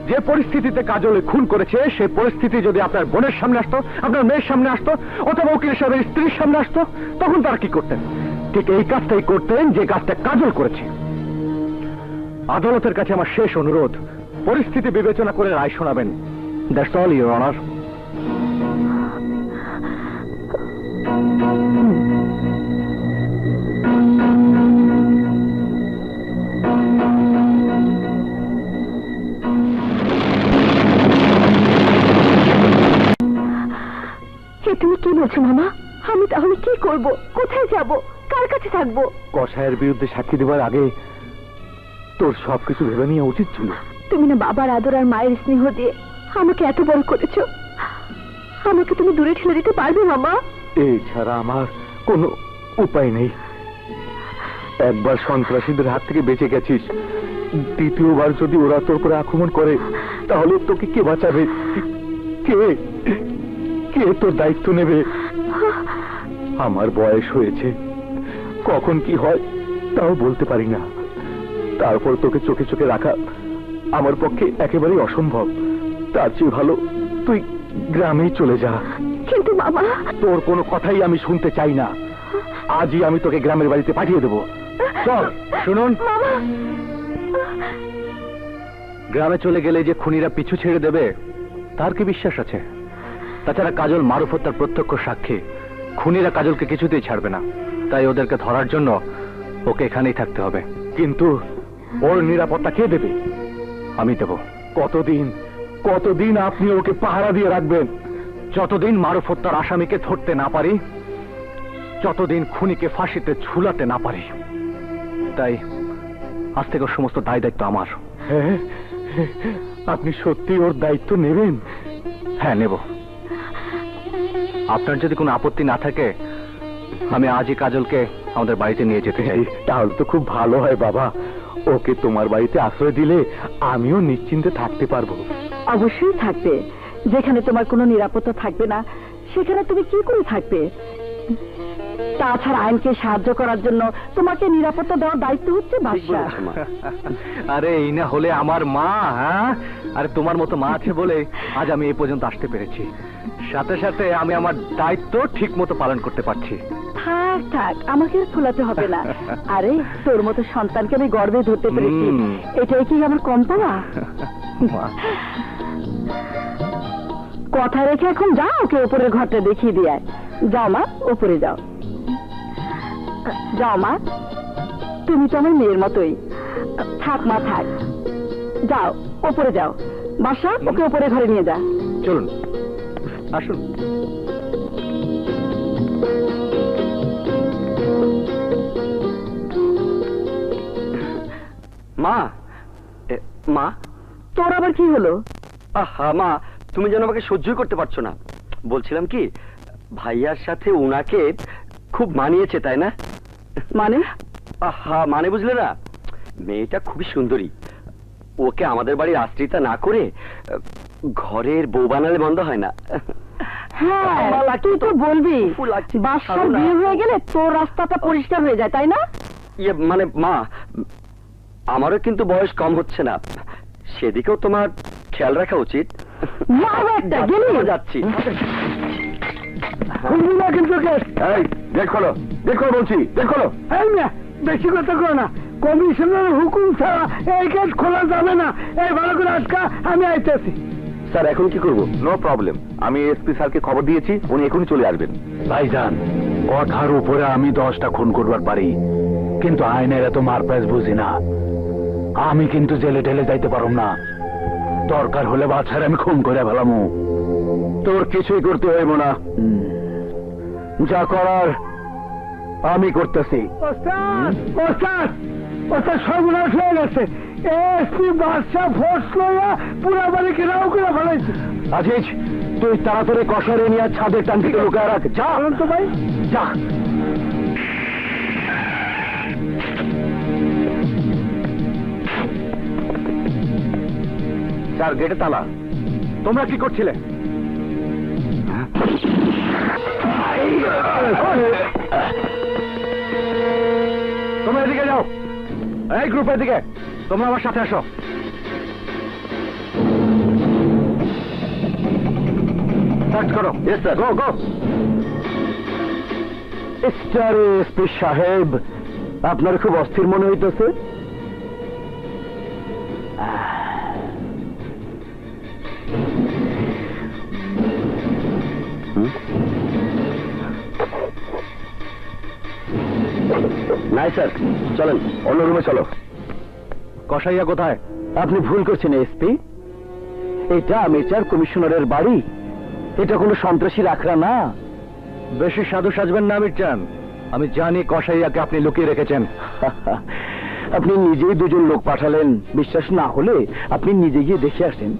যে পরিস্থিতিতে কাজলে খুন করেছে সেই পরিস্থিতি যদি আপনার বোনের সামনে আসতো, আপনার মেয়ের সামনে আসতো, অথবা উকিল সাহেবের স্ত্রীর সামনে আসতো, তখন তারা কি করতেন? ঠিক এই কাজটাই করতেন যে কাজটা কাজল করেছে। আদালতের কাছে আমার শেষ অনুরোধ, পরিস্থিতি বিবেচনা করে রায় শোনাবেন। That's all your honour. তুমি কি বলছো মামা? আমি তাহলে কি করব? কোথায় যাব? কার কাছে থাকবো? কসাইয়ের বিরুদ্ধে সাক্ষী দেবার আগে তোর সবকিছু ভেবে নেওয়া উচিত ছিল। তুমি না বাবার আদর আর মায়ের স্নেহ দিয়ে আমাকে এত বড় করেছো, আমাকে তুমি দূরে ঠেলে দিতে পারবে মামা? এই ছাড়া আমার কোনো উপায় নেই। একবার সন্ত্রাসীদের হাত থেকে বেঁচে গেছিস, দ্বিতীয়বার যদি ওরা তোর করে আক্রমণ করে তাহলে তোকে কে বাঁচাবে? কে কে তোর দায়িত্ব নেবে? আমার বয়স হয়েছে, কখন কি হয় তাও বলতে পারি না। তারপর তোকে চোখে চোখে রাখা আমার পক্ষে একেবারেই অসম্ভব। তার চেয়ে ভালো তুই গ্রামেই চলে যা। কিন্তু বাবা, তোর কোনো কথাই আমি শুনতে চাই না। আজই আমি তোকে গ্রামের বাড়িতে পাঠিয়ে দেবো। চল। শুনুন, বাবা, গ্রামে চলে গেলে যে খুনিরা পিছু ছেড়ে দেবে তার কি বিশ্বাস আছে? তাছাড়া কাজল মারুফ হত্যার প্রত্যক্ষ সাক্ষী, খুনিরা কাজলকে কিছুতেই ছাড়বে না। তাই ওদেরকে ধরার জন্য ওকে এখানেই থাকতে হবে। কিন্তু ওর নিরাপত্তা কে দেবে? আমি দেব। কতদিন কতদিন আপনি ওকে পাহারা দিয়ে রাখবেন? যতদিন মারুফ হত্যার আসামিকে ধরতে না পারি, যতদিন খুনিকে ফাঁসিতে ঝুলাতে না পারি। তাই আজ থেকে ওর সমস্ত দায় দায়িত্ব আমার। হ্যাঁ, আপনি সত্যি ওর দায়িত্ব নেবেন? হ্যাঁ, নেব। আপনার যদি কোনো আপত্তি না থাকে, আমি আজই কাজলকে আমাদের বাড়িতে নিয়ে যেতে চাই। তাহলে তো খুব ভালো হয় বাবা। ওকে তোমার বাড়িতে আশ্রয় দিলে আমিও নিশ্চিন্তে থাকতে পারবো। অবশ্যই থাকবে। যেখানে তোমার কোনো নিরাপত্তা থাকবে না, সেখানে তুমি কি করে থাকবে? তাছাড়া আইনকে সাহায্য করার জন্য তোমাকে নিরাপত্তা দেওয়ার দায়িত্ব হচ্ছে বাদশা। আরে এই না হলে আমার মা। হ্যাঁ, আরে তোমার মতো মা আছে বলে আজ আমি এই পর্যন্ত আসতে পেরেছি। সাথে সাথে আমি আমার দায়িত্ব ঠিক মতো পালন করতে পারছি। থাক থাক, আমাকে আর ফোলাতে হবে না। আরে তোর মতো সন্তানকে আমি গর্বে ধরতে পেরেছি, এটাই কি আমার কম পাওয়া? কথা রেখে এখন যাও, ওকে উপরের ঘরটা দেখিয়ে দিয়ে আয়। যাও মা, উপরে যাও। যাও মা, তুমি তো আমার মেয়ের মতোই। থাক মা, থাক। যাও, উপরে যাও। বাসা, ওকে উপরে ঘরে নিয়ে যা। চলুন, আসুন। মা, মা, তোর আবার কি হলো? আহা মা, তুমি যেন আমাকে সহ্যই করতে পারছো না। বলছিলাম কি, ভাইয়ার সাথে উনাকে খুব মানিয়েছে, তাই না? মানে? আহা, মানে বুঝলে না, মেয়েটা খুবই সুন্দরী। ওকে আমাদের বাড়ির আশ্রিতা না করে ঘরের বউ বানালে মন্দ হয় না। হ্যাঁ, তুই তো বলবি। বাসার বিয়ে হয়ে গেলে তোর রাস্তাটা পরিষ্কার হয়ে যায়, তাই না? ইয়ে মানে মা, আমারও কিন্তু বয়স কম হচ্ছে না, সেদিকেও তোমার খেয়াল রাখা উচিত। যাচ্ছি। গেট খোলো, গেট খোলো বলছি, গেট খোলো। বেশি কথা করো না, কমিশনার হুকুম ছাড়া এই গেট খোলা যাবে না। এই ভালো করে আটকা, আমি আইতেছি। স্যার এখন কি করব? নো প্রবলেম, আমি এসপি স্যারকে খবর দিয়েছি, উনি এখনই চলে আসবেন। ভাইজান, কথার উপরে আমি 10টা খুন করবার পারি, কিন্তু আইনের এত মারপ্যাচ বুঝি না। আমি কিন্তু জেলে টেলে যাইতে পারব না। দরকার হলে বাচ্চার আমি খুন করে ফেলামু। তোর কিছুই করতে হইব না, যা করার আমি করতেছি। ওস্তাদ, ওস্তাদ, ওস্তাদ সর্বনাশ হয়ে গেছে। এসপি বাদশা ফোর্স লইয়া পুরা বাড়ি ঘেরাও করে ফেলাইছে। আজিজ, তুই তাড়াতাড়ি কষারে নিয়ে ছাদের টান থেকে লুকায় রাখ। যা অনন্ত ভাই, যা। স্যার গেটে তালা। তোমরা কি করছিলে? তোমরা এদিকে যাও। এই গ্রুপের দিকে, তোমরা আমার সাথে আসো। সার্চ করো। Yes sir. Go go. Mister SP সাহেব, আপনার খুব অস্থির মনে হইতেছে। নাই স্যার, চলেন অন্য রুমে চলো। কসাইয়া কোথায়? আপনি ভুল করছেন এসপি, এটা আমেচার কমিশনারের বাড়ি, এটা কোনো সন্ত্রাসীর আখড়া না। বেশি সাধু সাজবেন না মির্জান। আমি জানি কসাইয়াকে আপনি লুকিয়ে রেখেছেন। আপনি নিজেই দুজন লোক পাঠালেন, বিশ্বাস না হলে আপনি নিজে গিয়ে দেখে আসেন।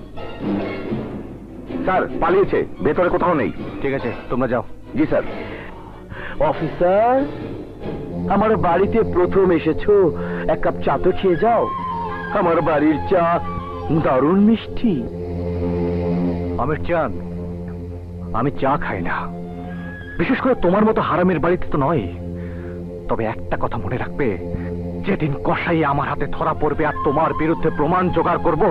স্যার পালিয়েছে, ভেতরে কোথাও নেই। ঠিক আছে, তোমরা যাও। জি স্যার। অফিসার, আমার বাড়িতে প্রথম এসেছো, এক কাপ চা তো খেয়ে যাও। আমার বাড়ির চা দারুণ মিষ্টি। আমির চান, আমি চা খাই না, বিশেষ করে তোমার মতো হারামের বাড়িতে তো নয়। তবে একটা কথা মনে রাখবে, যেদিন কসাই আমার হাতে ধরা পড়বে আর তোমার বিরুদ্ধে প্রমাণ জোগাড় করব,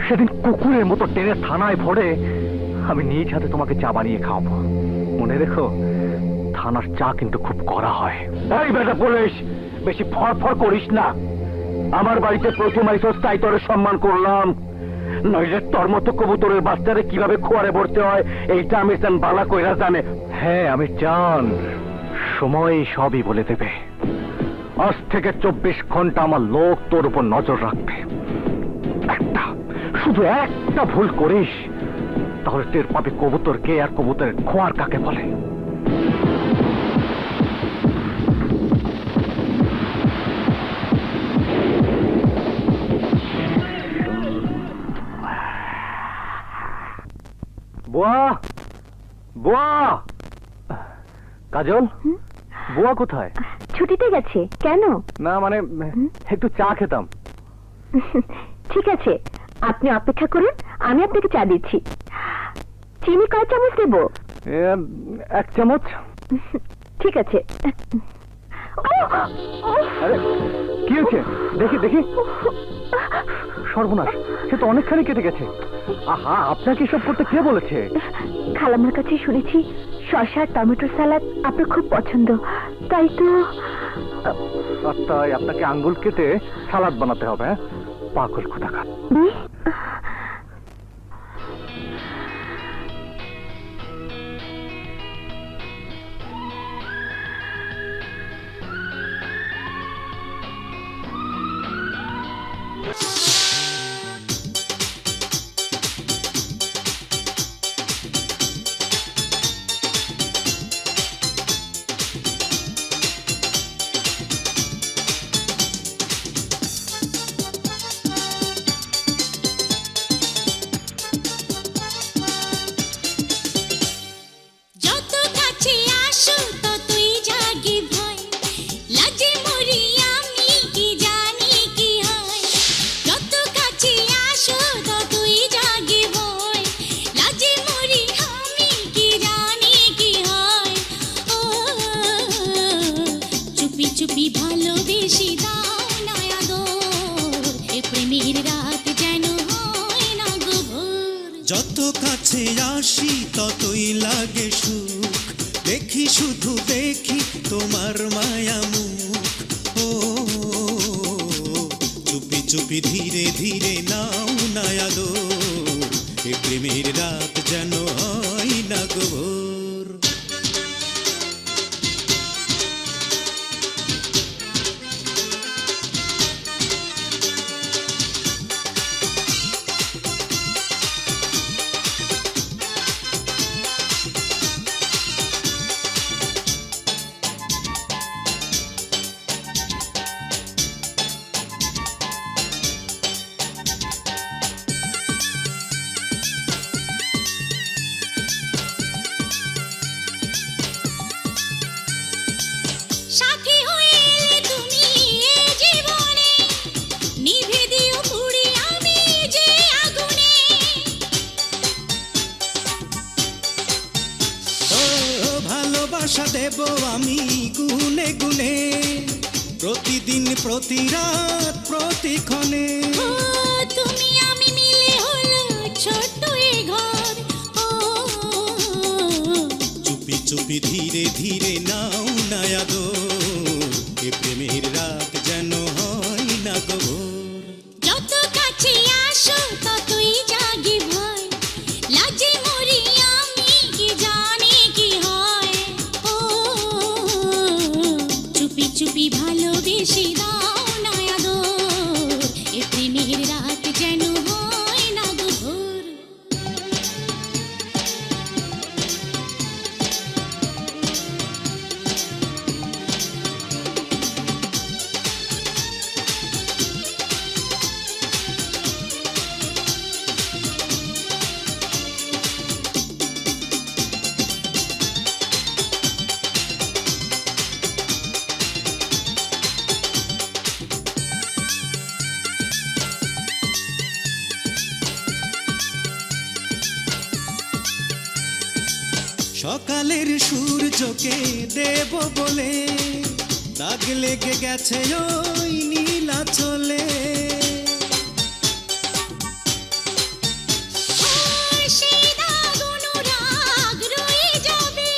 সেদিন কুকুরের মতো টেনে থানায় ভরে আমি নিজ হাতে তোমাকে চা বানিয়ে খাওয়াবো। মনে রেখো, থানার চা কিন্তু খুব কড়া হয়। এই বেটা পুলিশ, বেশি ফরফর করিস না। আমার বাড়িতে প্রথম আইসস তাই তোর সম্মান করলাম, নইলে তোর মতো কবুতরের বাচ্চারে কিভাবে খোয়ারে ভরতে হয় এইটা আমি চান বালা কইরা জানে। হ্যাঁ, আমি চান সময় সবই বলে দেবে। আজ থেকে 24 ঘন্টা আমার লোক তোর উপর নজর রাখবে। শুধু একটা ভুল করিস, তাহলে টের পাবে কবুতর কে আর কবুতরের খোয়ার কাকে বলে। বুয়া, বুয়া, কাজল, বুয়া কোথায়? ছুটিতে গেছে। কেন? না মানে একটু চা খেতাম। ঠিক আছে, আপনি অপেক্ষা করুন, আমি আপনাকে চা দিচ্ছি। চিনি কয় চামচ দেবো? 1 চামচ। ঠিক আছে। আরে কি হয়েছে? দেখি দেখি। সর্বনাশ, সে তো অনেকখানি কেটে গেছে। আহা, আপনাকে এসব করতে কে বলেছে? খালাম্মার কাছে শুনেছি শসা আর টমেটো সালাদ আপনার খুব পছন্দ, তাই তো। তাই আপনাকে আঙ্গুল কেটে সালাদ বানাতে হবে? পাগল কোথাকার। যত কাছে আসো ততই জাগে ভয়, লাজে মরি আমি কি জানি কি হয়। যত কাছে আসো ততই জাগে ভয়, লাজে মরি আমি কি জানি কি হয়। ও চুপি চুপি ভালোবেসে দাও না আদর, এ প্রেমের রাত যেন হয় না গো ভোর। যত কাছে আসি ততই লাগে সুখ, দেখি শুধু দেখি তোমার মায়া মুখ। ও চুপি চুপি ধীরে ধীরে নাও না আদর, এ প্রেমের রাত যেন হয় না গো ভোর। সাথী হয়ে এলে তুমি এ জীবনে, নিভে দিও পুড়ি আমি যে আগুনে। ও ভালোবাসা দেব আমি গুনে গুনে, প্রতিদিন প্রতি রাত প্রতিক্ষণে। ও তুমি আমি মিলে হলো ছোট্ট এ ঘর। ও চুপি চুপি ধীরে ধীরে নাও না আদর, এ প্রেমের রাত যেন হয় না গো ভোর। যত কাছে আসো ততই জাগে ভয়, লাজে মরি আমি কি জানি কি হয়। ও চুপি চুপি ভালোবেসে দাও না আদর, এ প্রেমের রাত যেন হয় না গো ভোর। সকালের সূর্যকে দেব বলে দাগ লেগে গেছে ওই নীলাচলে। সেই দাগ অনুরাগ রয়ে যাবে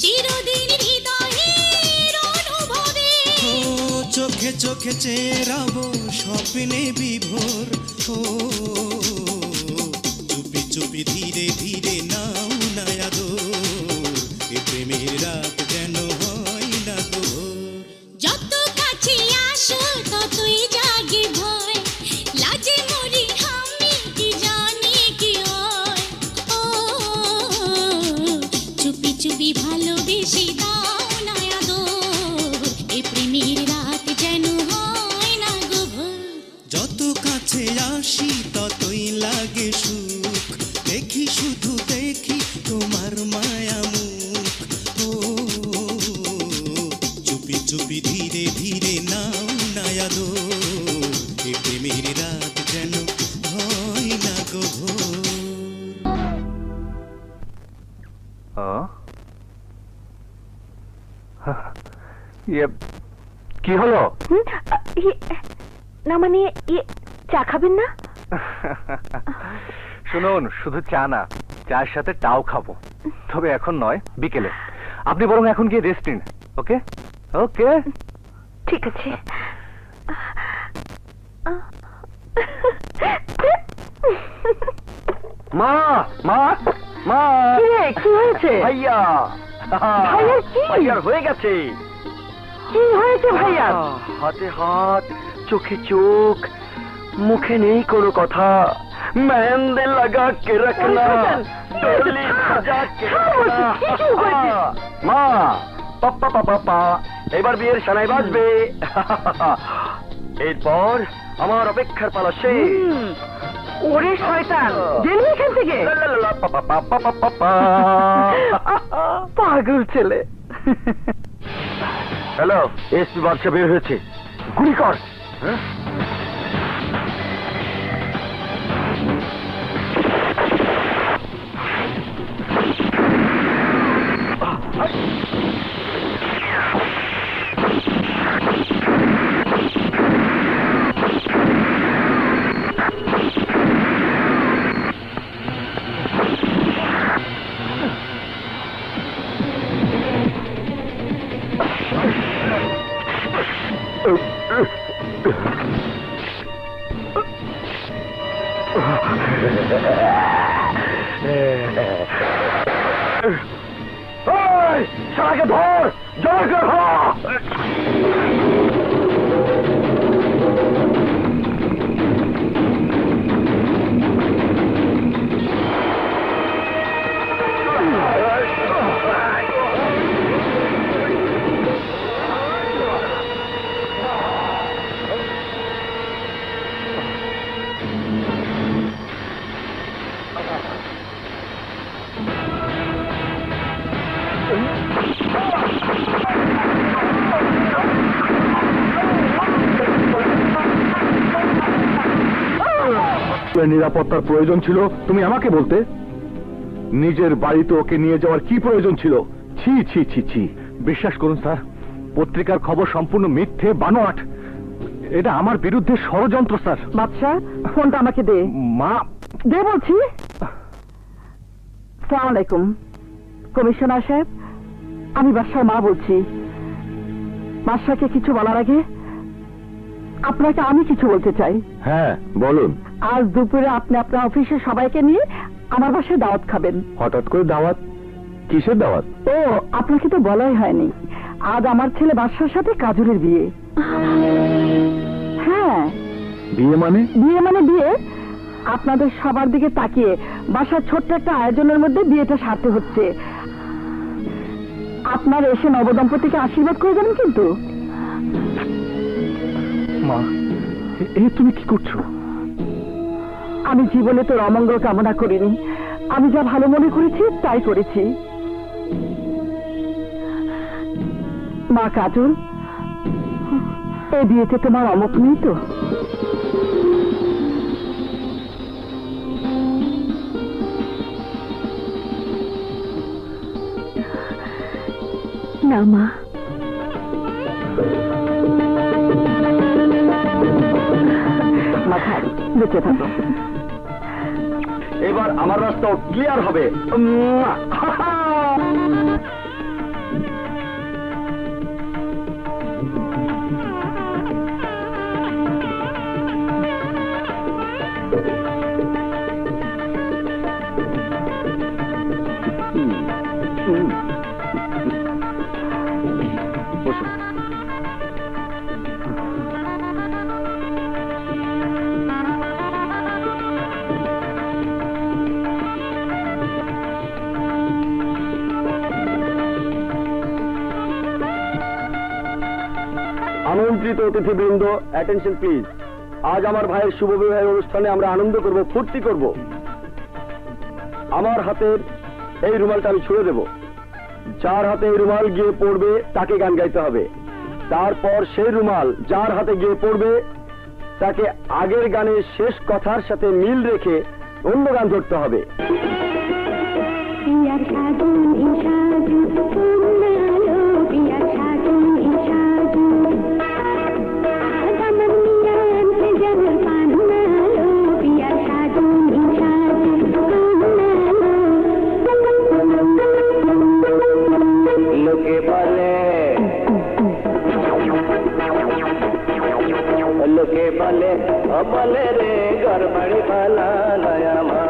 চিরদিন হৃদয়ের অনুভবে। ও চোখে চোখে চেরাবো স্বপ্নে বিভোর। ও চুপি চুপি ধীরে ধীরে নাও নায়া দোর, এ প্রেমের রাত যেন হয় না গো ভোর। যত কাছে আসো ততই জাগে ভয়, লাজে মরি আমি কি জানি কি হয়। ও চুপি চুপি ভালোবেসে দাও না আদর, এ প্রেমের রাত যেন হয় না গো ভোর। যত কাছে আসি ততই লাগে সুখ, দেখি শুধু দেখি তোমার মায়া মুখ। ও চুপি চুপি ধীরে ধীরে নাও নায়া দোর, এ প্রেমের রাত যেন হয় না গো ভোর। কি হলো? না মানে চা খাবেন না? শুনুন, শুধু চা না, চায়ের সাথে টাও খাবো, তবে এখন নয়, বিকেলে। আপনি বরং এখন গিয়ে রেস্ট নিন। ওকে ওকে, ঠিক আছে। মা মা মা, কি হয়েছে? ভাইয়া ভাইয়ার কি? ভাইয়ার হয়ে গেছে। কি হয়েছে ভাইয়ার? হাতে হাত, চোখে চোখ, মুখে নেই কোনো কথা। মেহেंदी लगा के रखना, डोली सजा के रखना। মা, পাপ্পা পাপা, এবার বিয়ের সানাই বাজবে। এরপর আমার অপেক্ষার পালা শেষ। ওরে শয়তান, গেলি এখান থেকে। পাগল ছেলে। হ্যালো, এসপি বাদশা বের হয়েছে, গুলি কর। শালাকে ধর, জোর করে ধর। নিরাপত্তার প্রয়োজন ছিল তুমি আমাকে বলতে। নিজের বাড়িতে ওকে নিয়ে যাওয়ার কি প্রয়োজন ছিল? ছি ছি ছি ছি। বিশ্বাস করুন স্যার, পত্রিকার খবর সম্পূর্ণ মিথ্যে, বানোয়াট। এটা আমার বিরুদ্ধে ষড়যন্ত্র স্যার। বাদশা, ফোনটা আমাকে দে। মা, দে বলছি। সালাম আলাইকুম কমিশনার সাহেব, আমি বাদশার মা বলছি। বাদশাকে কিছু বলার আগে আপনাকে আমি কিছু বলতে চাই। হ্যাঁ বলুন। আজ দুপুরে আপনি আপনার অফিসের সবাইকে নিয়ে আমার বাসায় দাওয়াত খাবেন। হঠাৎ করে দাওয়াত? কিসের দাওয়াত? ও, আপনাকে তো বলাই হয়নি, আজ আমার ছেলে বাদশার সাথে কাজলের বিয়ে। হ্যাঁ, বিয়ে মানে? বিয়ে মানে বিয়ে। আপনাদের সবার দিকে তাকিয়ে বাসার ছোট্ট একটা আয়োজনের মধ্যে বিয়েটা সারতে হচ্ছে। আপনার এসে নবদম্পতিকে আশীর্বাদ করে দেবেন কিন্তু। মা, এ তুমি কি করছো? আমি জীবনে তোর অমঙ্গল কামনা করিনি, আমি যা ভালো মনে করেছি তাই করেছি। মা কাজল, এই বিয়েতে তোমার অমত নেই তো? মা। মাথায় বেঁচে থাকো। এবার আমার রাস্তাও ক্লিয়ার হবে। আমন্ত্রিত অতিথিবৃন্দ, অ্যাটেনশন প্লিজ। আজ আমার ভাইয়ের শুভ বিবাহের অনুষ্ঠানে আমরা আনন্দ করব, ফুর্তি করব। আমার হাতের এই রুমালটা আমি ছুঁড়ে দেব। যার হাতে এই রুমাল গিয়ে পড়বে তাকে গান গাইতে হবে। তারপর সেই রুমাল যার হাতে গিয়ে পড়বে তাকে আগের গানের শেষ কথার সাথে মিল রেখে অন্য গান ধরতে হবে। লোকে বলে ও বলে রে গড়বড়ি পালা নয়া মা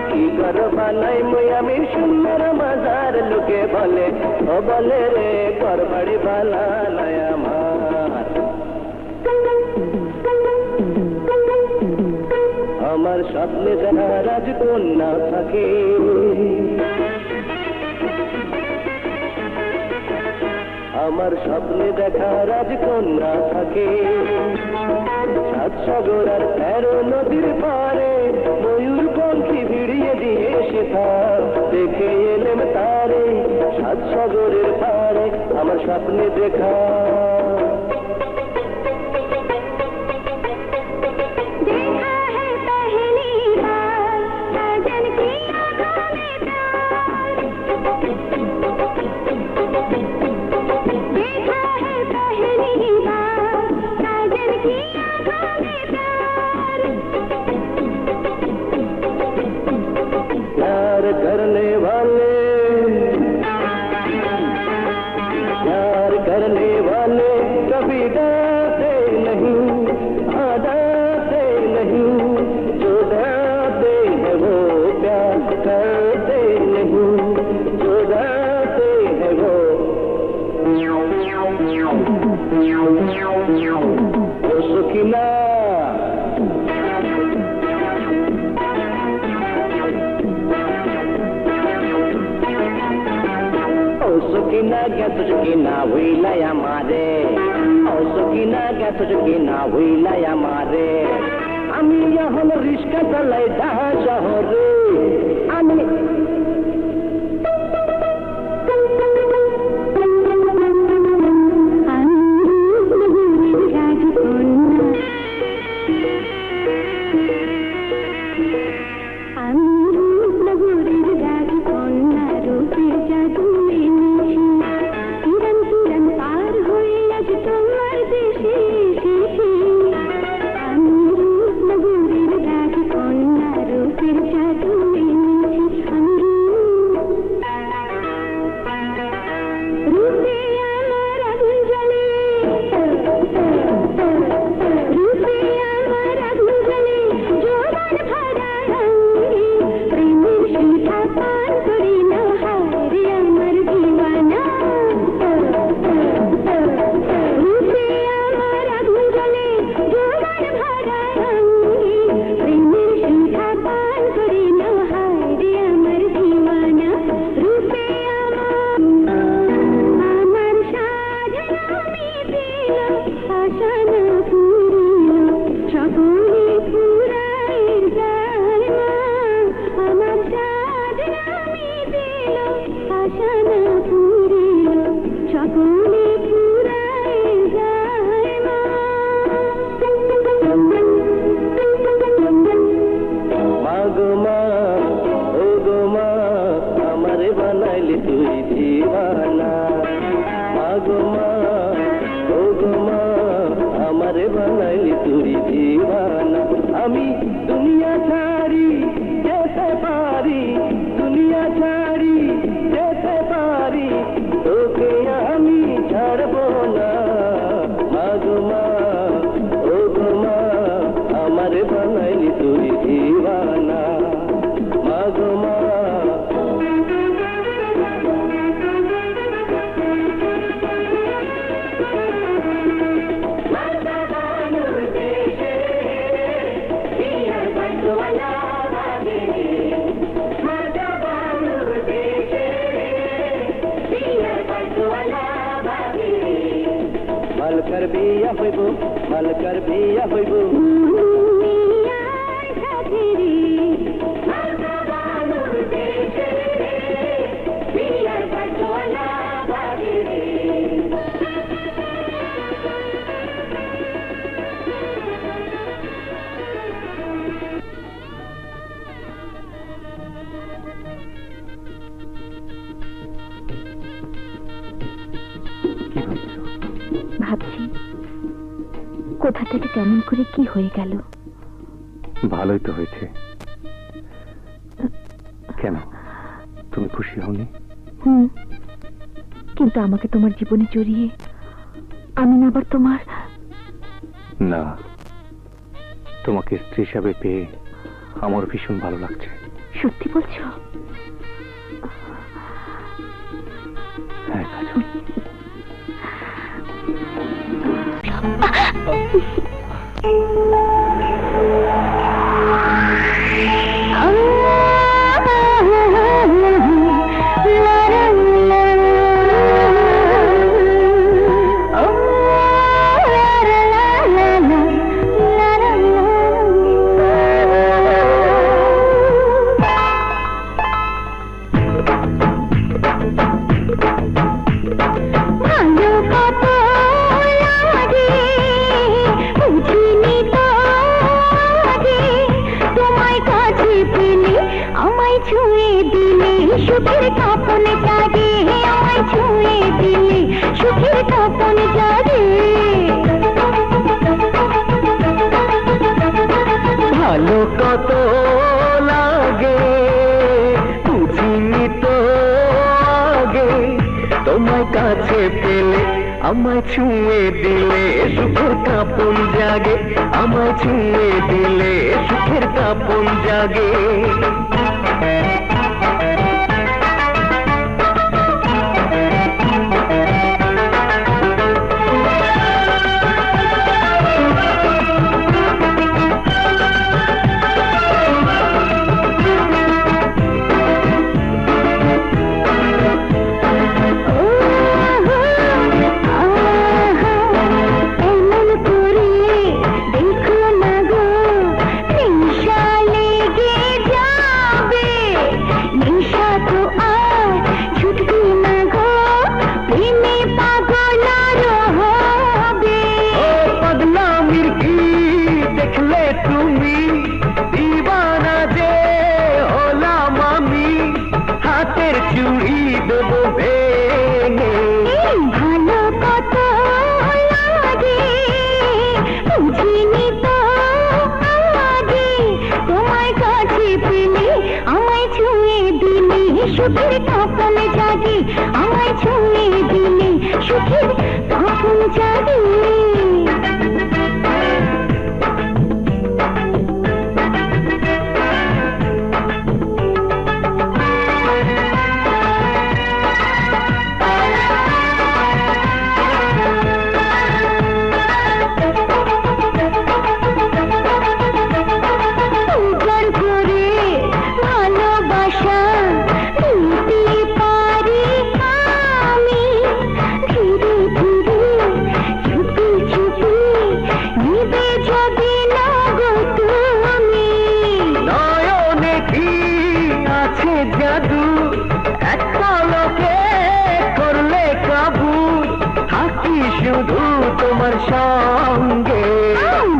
কি গড়বালাই মুই আমি সুন্দর মজার। লোকে বলে ও বলে রে গড়বড়ি পালা নয়া মা। আমার স্বপ্নে দেখা রাজকন্যা থাকে, আমার স্বপ্নে দেখা রাজকন্যা থাকে। সাত সাগর আর 13 নদীর পারে ময়ূর পঙ্খী ভিড়িয়ে দিয়ে সেথা দেখে এলেম তারে। সাত সাগরের পারে আমার স্বপ্নে দেখা। प्यार करने वाले कभी डरते नहीं, डरते नहीं। जो डरते हैं वो प्यार करते नहीं, जो डरते हैं वो सुखिला। सुखिना क्या तुझकिना हुईला या मारे, सुखिना क्या तुझकिना हुईला या मारे। আমি এখন রিস্কা চালাই ঢাকা শহরে। আমি I'm মালকার বিয়া হইব, মালকার বিয়া হইব। ভাবছি কোথা থেকে কেমন করে কি হয়ে গেল। ভালোই তো হয়েছে। কেন, তুমি খুশি হওনি? কিন্তু আমাকে তোমার জীবনে জড়িয়ে আমি না আবার তোমার। না, তোমাকে স্ত্রী হিসাবে পেয়ে আমার ভীষণ ভালো লাগছে। সত্যি বলছো? হ্যাঁ কাজল। সুখের কাপন জাগে আমায় ছুঁয়ে দিলে, সুখের কাপন জাগে। ভালো কত লাগে বুঝিনি তো আগে, তোমার কাছে পেলে আমায় ছুঁয়ে দিলে সুখের কাপন জাগে, আমায় ছুঁয়ে দিলে সুখের কাপন জাগে। সুখের কাপন জাগে আমায় ছুঁয়ে দিলে, সুখের কাপন জাগে। তোমার সঙ্গে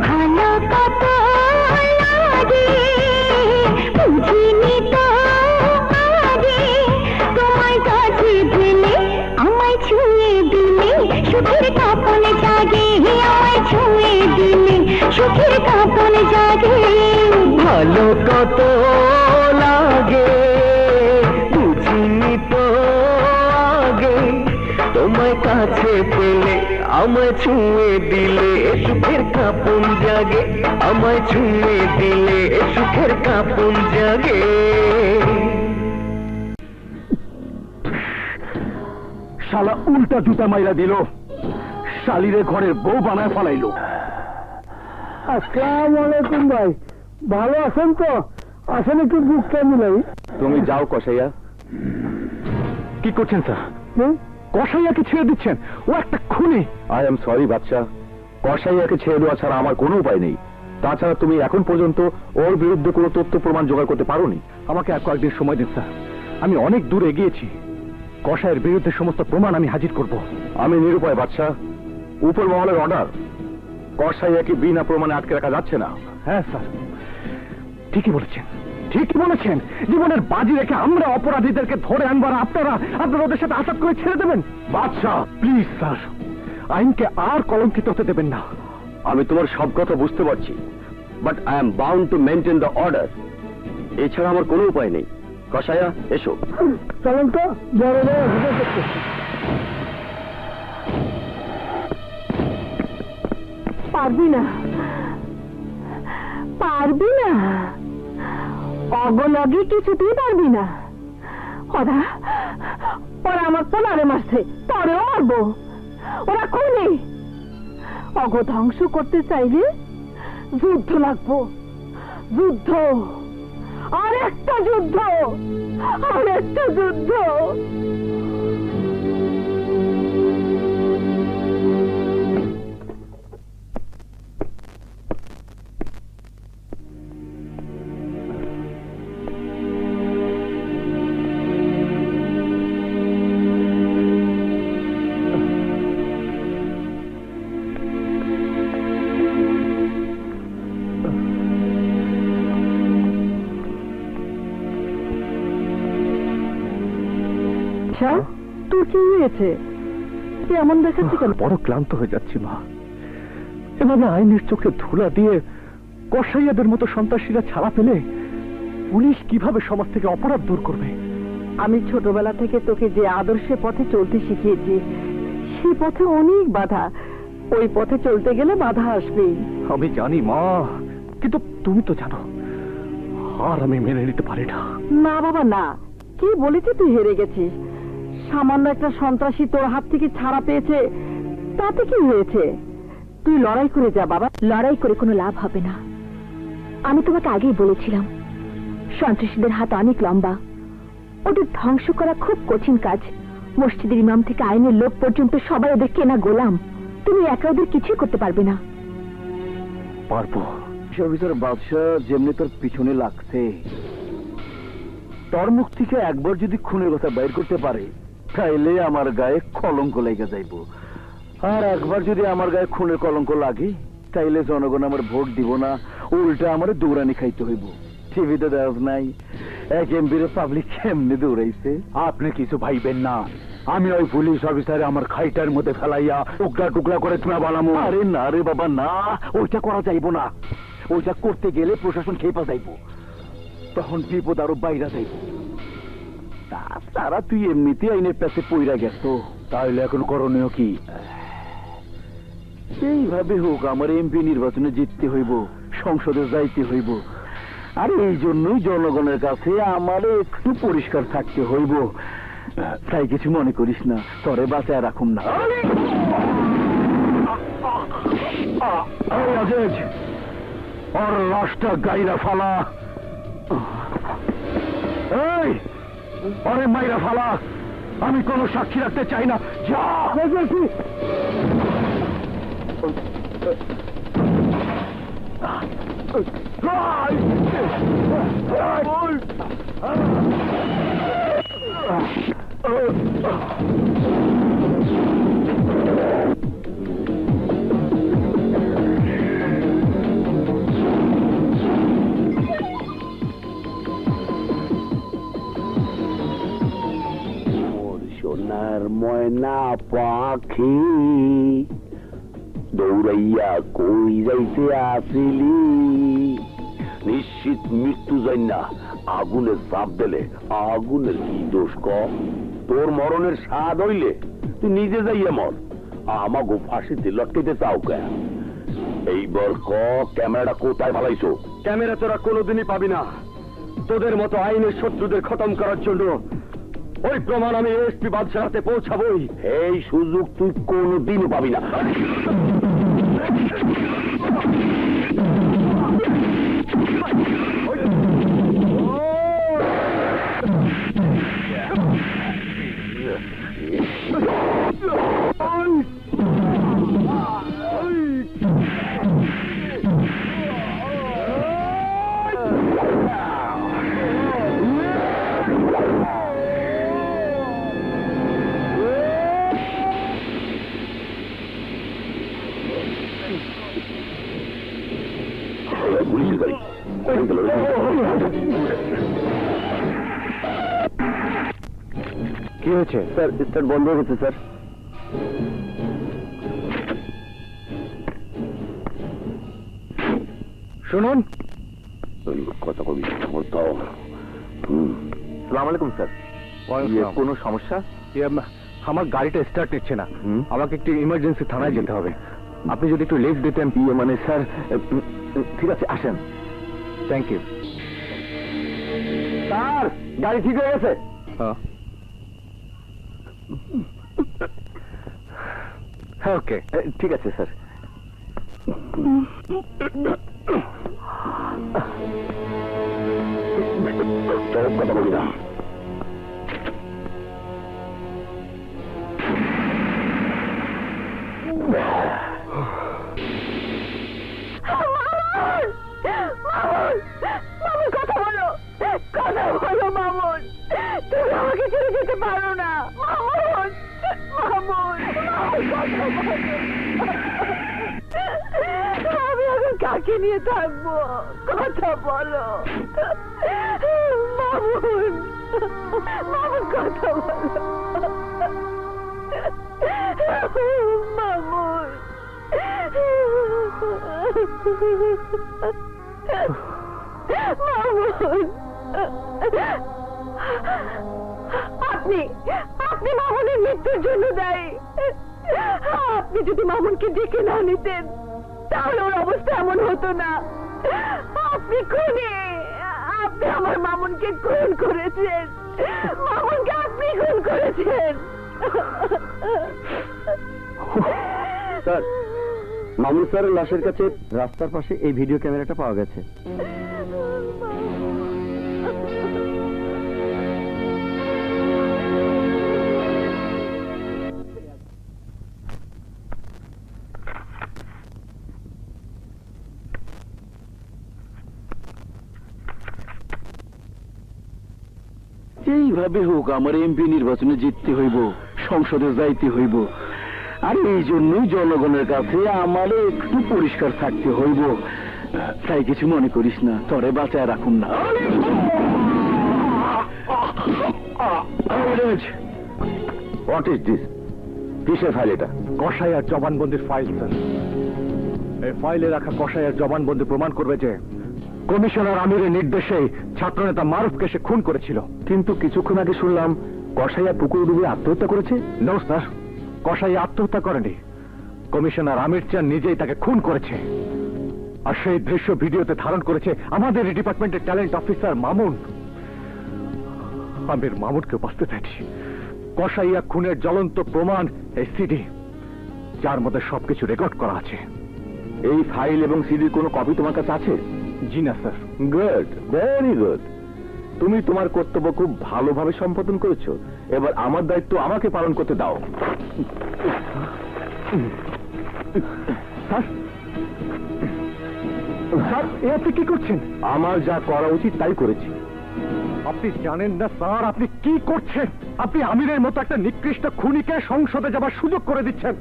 ভালো কত লাগে বুঝিনি তো আগে, তোমার কাছে পেলে আমায় ছুঁয়ে দিলে সুখের কাপন জাগে, আমায় ছুঁয়ে দিলে সুখের কাপন জাগে। ভালো কত লাগে বুঝিনি তো আগে, তোমার কাছে পেলে আমায় ছুঁয়ে দিলে সুখের কাপন জাগে, আমায় ছুঁয়ে দিলে সুখের কাপন জাগে। শালা উল্টা জুতা মাইরা দিল, শালিরে ঘরের বউ বানায় ফেলাইলো। আসসালামু আলাইকুম ভাই, ভালো আছেন তো? আসেন একটু বুকটা মিলাই। তুমি যাও কসাইয়া। কি করছেন স্যার? কসাইয়াকে ছেড়ে দিচ্ছেন? ও একটা খুনি। আই এম সরি বাচ্চা, কসাইয়াকে ছেড়ে দেওয়া ছাড়া আমার কোনো উপায় নেই। তাছাড়া তুমি এখন পর্যন্ত ওর বিরুদ্ধে কোনো তথ্য প্রমাণ জোগাড় করতে পারোনি। আমাকে আর কয়েকদিন সময় দিন স্যার, আমি অনেক দূর এগিয়েছি। কসাইয়ের বিরুদ্ধে সমস্ত প্রমাণ আমি হাজির করব। আমি নিরুপায় বাচ্চা, উপর মহলের অর্ডার, কসাইয়াকে বিনা প্রমাণে আটকে রাখা যাচ্ছে না। হ্যাঁ স্যার, ঠিকই বলেছেন, ঠিকই বলেছেন। জীবনের বাজি রেখে আমরা অপরাধীদেরকে ধরে আনবার, আপনারা ওদের সাথে আঘাত করে ছেড়ে দেবেন? বাচ্চা প্লিজ স্যার, আইনকে আর কলঙ্কিত হতে দেবেন না। আমি তোমার সব কথা বুঝতে পারছি, but I am bound to maintain the order. এছাড়া আমার কোনো উপায় নেই। কসাইয়া এসো। চলেন তো, বড় বড় পারবি না, পারবি না, অগলগে কিছুতেই পারবি না। ওরা ওরা আমার পোলারে মারছে, পরেও মারবো। ওরা খুনি। অগ ধ্বংস করতে চাইলে যুদ্ধ লাগবো, যুদ্ধ, আর একটা যুদ্ধ, আর একটা যুদ্ধ। তোর কি হয়েছে? এমন দেখাচ্ছি কেন? বড় ক্লান্ত হয়ে যাচ্ছি মা। এভাবে আইনের চোখে ধুলা দিয়ে কসাইয়াদের মতো সন্ত্রাসীরা ছাড়া পেলে পুলিশ কিভাবে সমাজ থেকে অপরাধ দূর করবে? আমি ছোটবেলা থেকে তোকে যে আদর্শের পথে চলতে শিখিয়েছি, সেই পথে অনেক বাধা। ওই পথে চলতে গেলে বাধা আসবেই। আমি জানি মা, কিন্তু তুমি তো জানো আর আমি মেনে নিতে পারি না। না বাবা না, কি বলেছি তুই হেরে গেছিস? সামান্য একটা সন্ত্রাসী তোর হাত থেকে ছাড়া পেয়েছে, তাতে কি হয়েছে? তুই লড়াই করে যা বাবা। লড়াই করে কোনো লাভ হবে না। আমি তোমাকে আগেই বলেছিলাম, সন্ত্রাসীদের হাত অনেক লম্বা, ওদের ধ্বংস করা খুব কঠিন কাজ। মসজিদের ইমাম থেকে আইনের লোক পর্যন্ত সবাই ওদের কেনা গোলাম। তুমি একা ওদের কিছুই করতে পারবে না। পারবো। অফিসার বাদশাহ যেমনি তোর পিছনে লাগছে, তোর মুখ থেকে একবার যদি খুনের কথা বাইর করতে পারে, তাইলে আমার গায়ে কলঙ্ক লেগে যাইব। আর একবার যদি আমার গায়ে খুনের কলঙ্ক লাগে, তাইলে জনগণ আমার ভোট দিব না, উল্টা আমার দৌড়ানি খাইতে হইব। টিভিতে দেখ নাই এক এমপির পাবলিক কেমনে দৌড়াইছে? আপনি কিছু ভাইবেন না, আমি ওই পুলিশ অফিসারে আমার খাইটার মধ্যে ফেলাইয়া টুকরা টুকরা করে তুমি বানামো। আরে না রে বাবা না, ওইটা করা যাইব না। ওইটা করতে গেলে প্রশাসন খেপা যাইব, তখন বিপদ আরো বাইরা যাইব। তারা তুই এমনিতে আইনের কাছে পইরা গেছ, তাইলে এখন করণীয় কি? এইভাবে হোক আমার এমপি নির্বাচনে জিততে হইব, সংসদে যাইতে হইব। আর এই জন্যই জনগণের কাছে আমার একটু পরিষ্কার থাকতে হইব। তাই কিছু মনে করিস না, তরে বাঁচায় রাখুম না। আজিজ, ওর লাশটা গাইরা ফালা। এই ওরে মাইরা ফালা, আমি কোনো সাক্ষী রাখতে চাই না। যা সোনার ময়না পাখি দৌড়াইয়া কই যাইতে আসিলি, নিশ্চিত মৃত্যু জানা আগুনের চাপ দিলে আগুনের কি দোষ? ক তোর মরণের স্বাদ হইলে তুই নিজে যাইয়া মর, আমাগো ফাঁসিতে লটকাইতে চাও কে? এইবার ক ক্যামেরাটা কোথায় ভালাইছো? ক্যামেরা তোরা কোনোদিনই পাবি না। তোদের মতো আইনের শত্রুদের খতম করার জন্য ওই প্রমাণ আমি এসপি বাদশার হাতে পৌঁছাবই। এই সুযোগ তুই কোনোদিনও পাবি না। পুলিশের গাড়ি কোথায় গেল রে? কি হয়েছে? স্যার স্টার্ট বন্ধ হয়ে গেছে স্যার। শুনুন, ওই কথা কবি দাও। সালাম আলাইকুম স্যার। কোনো সমস্যা? আমার গাড়িটা স্টার্ট নিচ্ছে না, হুম। আমাকে একটু ইমার্জেন্সি থানায় যেতে হবে। আপনি যদি একটু লিফট দিতেন। মানে স্যার, ঠিক আছে আসেন। Thank you. স্যার গাড়ি ঠিক হয়ে গেছে। ওকে, ঠিক আছে স্যার। সব কথা বলি না। মামুন কথা বলো, কথা বলো মামুন, তুমি আমাকে ছেড়ে যেতে পারো না মামুন, মামুন, আমি এখন কাকে নিয়ে থাকবো, কথা বলো মামুন, মামুন কথা বলো মামুন। আপনি আপনি মামুনের মৃত্যুর জন্য দায়ী। আপনি যদি মামুনকে ডেকে না নিতেন তাহলে ওর অবস্থা এমন হতো না। আপনি খুনি, আপনি আমার মামুনকে খুন করেছেন, মামুনকে আপনি খুন করেছেন। স্যার, মামুন স্যারের লাশের কাছে রাস্তার পাশে এই ভিডিও ক্যামেরাটা পাওয়া গেছে। এইভাবে হোক আমার এমপি নির্বাচনে জিততে হইব, সংসদে যাইতে হইব। আর এই জন্যই জনগণের কাছে আমার একটু পরিষ্কার থাকতে হইব। তাই কিছু মনে করিস না, তরে বাঁচায় রাখুন না। What is this? কিসের ফাইল এটা? কসাইয়ার জবানবন্দির ফাইল স্যার। এই ফাইলে রাখা কসাইয়ার জবানবন্দি প্রমাণ করবে যে কমিশনার আমিরের নির্দেশে ছাত্রনেতা মারুফকে সে খুন করেছিল। কিন্তু কিছুক্ষণ আগে শুনলাম কসাইয়া পুকুর ডুবে আত্মহত্যা করেছে। নো স্যার, কসাইয়া আত্মহত্যা করেনি, কমিশনার আমির চান নিজেই তাকে খুন করেছে। আর সেই দৃশ্য ভিডিওতে ধারণ করেছে আমাদের ডিপার্টমেন্টের ট্যালেন্ট অফিসার মামুন। আমির মামুনকে বাঁচতে চাইছি। কসাইয়া খুনের জ্বলন্ত প্রমাণ এই সিডি, যার মধ্যে সবকিছু রেকর্ড করা আছে। এই ফাইল এবং সিডির কোনো কপি তোমার কাছে আছে? জি না স্যার। Good, very good. তুমি তোমার কর্তব্য খুব ভালোভাবে সম্পাদন করেছো। এবার আমার দায়িত্ব আমাকে পালন করতে দাও। স্যার, স্যার, এ আপনি কি করছেন? আমার যা করা উচিত তাই করেছি। আপনি জানেন না স্যার আপনি কি করছেন? আপনি আমিরের মতো একটা নিকৃষ্ট খুনিকে সংসদে যাবার সুযোগ করে দিচ্ছেন,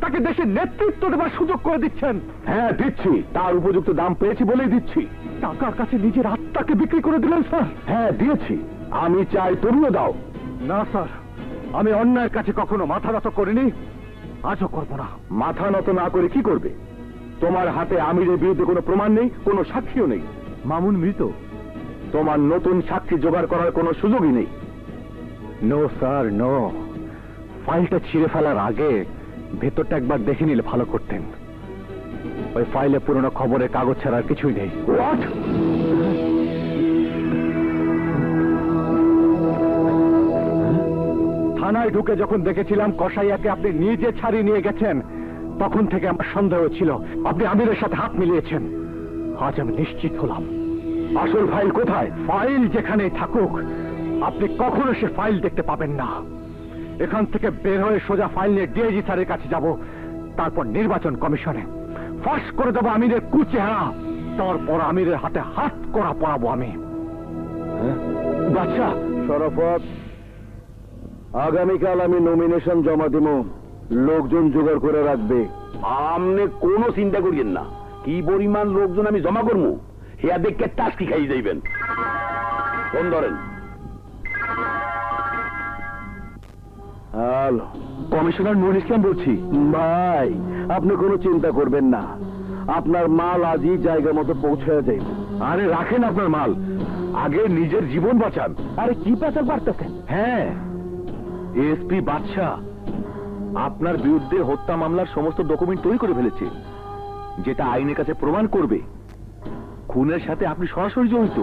তাকে দেশের নেতৃত্ব দেবার সুযোগ করে দিচ্ছেন। হ্যাঁ দিচ্ছি, তার উপযুক্ত দাম পেয়েছি বলেই দিচ্ছি। টাকার কাছে নিজের আত্মাকে বিক্রি করে দিলেন স্যার। হ্যাঁ দিয়েছি, আমি চাই তুমিও দাও। না স্যার, আমি অন্যায়ের কাছে কখনো মাথা নত করিনি, আজও করবো না। মাথা নত না করে কি করবে? তোমার হাতে আমিরের বিরুদ্ধে কোনো প্রমাণ নেই, কোনো সাক্ষীও নেই। মামুন মৃত, তোমার নতুন সাক্ষী জোগাড় করার কোনো সুযোগই নেই। No sir, no. ফাইলটা ছিঁড়ে ফেলার আগে ভেতরটা একবার দেখে নিলে ভালো করতেন। ওই ফাইলে পুরনো খবরের কাগজ ছাড়া আর কিছুই নেই। What? থানায় ঢুকে যখন দেখেছিলাম কসাইয়াকে আপনি নিজে ছাড়িয়ে নিয়ে গেছেন, তখন থেকে আমার সন্দেহ ছিল আপনি আমিরের সাথে হাত মিলিয়েছেন। আজ আমি নিশ্চিত হলাম আসল ফাইল কোথায়। ফাইল যেখানেই থাকুক, আপনি কখনো সে ফাইল দেখতে পাবেন না। এখান থেকে বের হয়ে সোজা ফাইল নিয়ে ডিআইজি স্যারের কাছে যাব, তারপর নির্বাচন কমিশনে ফাঁস করে দেবো আমিরের কুচেহারা, তারপর আমিরের হাতে হাত করা পড়াবো আমি। বাচ্চা শরাফত, আগামীকাল আমি নমিনেশন জমা দিব, লোকজন জোগাড় করে রাখবে। আপনি কোনো চিন্তা করিয়েন না, কি পরিমাণ লোকজন আমি জমা করবো হেয়া দেখে টাস্কি খাইয়ে যাইবেন। ফোন ধরেন। হ্যালো, কমিশনার নুরুল ইসলাম বলছি। ভাই, আপনি কোনো চিন্তা করবেন না, আপনার মাল আজই জায়গা মতো পৌঁছে যাবে। আরে রাখেন আপনার মাল, আগে নিজের জীবন বাঁচান। আরে কি পেঁচাল পারতেছেন? হ্যাঁ, এসপি বাদশাহ আপনার বিরুদ্ধে হত্যা মামলার সমস্ত ডকুমেন্ট তৈরি করে ফেলেছে, যেটা আইনের কাছে প্রমাণ করবে খুনের সাথে আপনি সরাসরি জড়িত।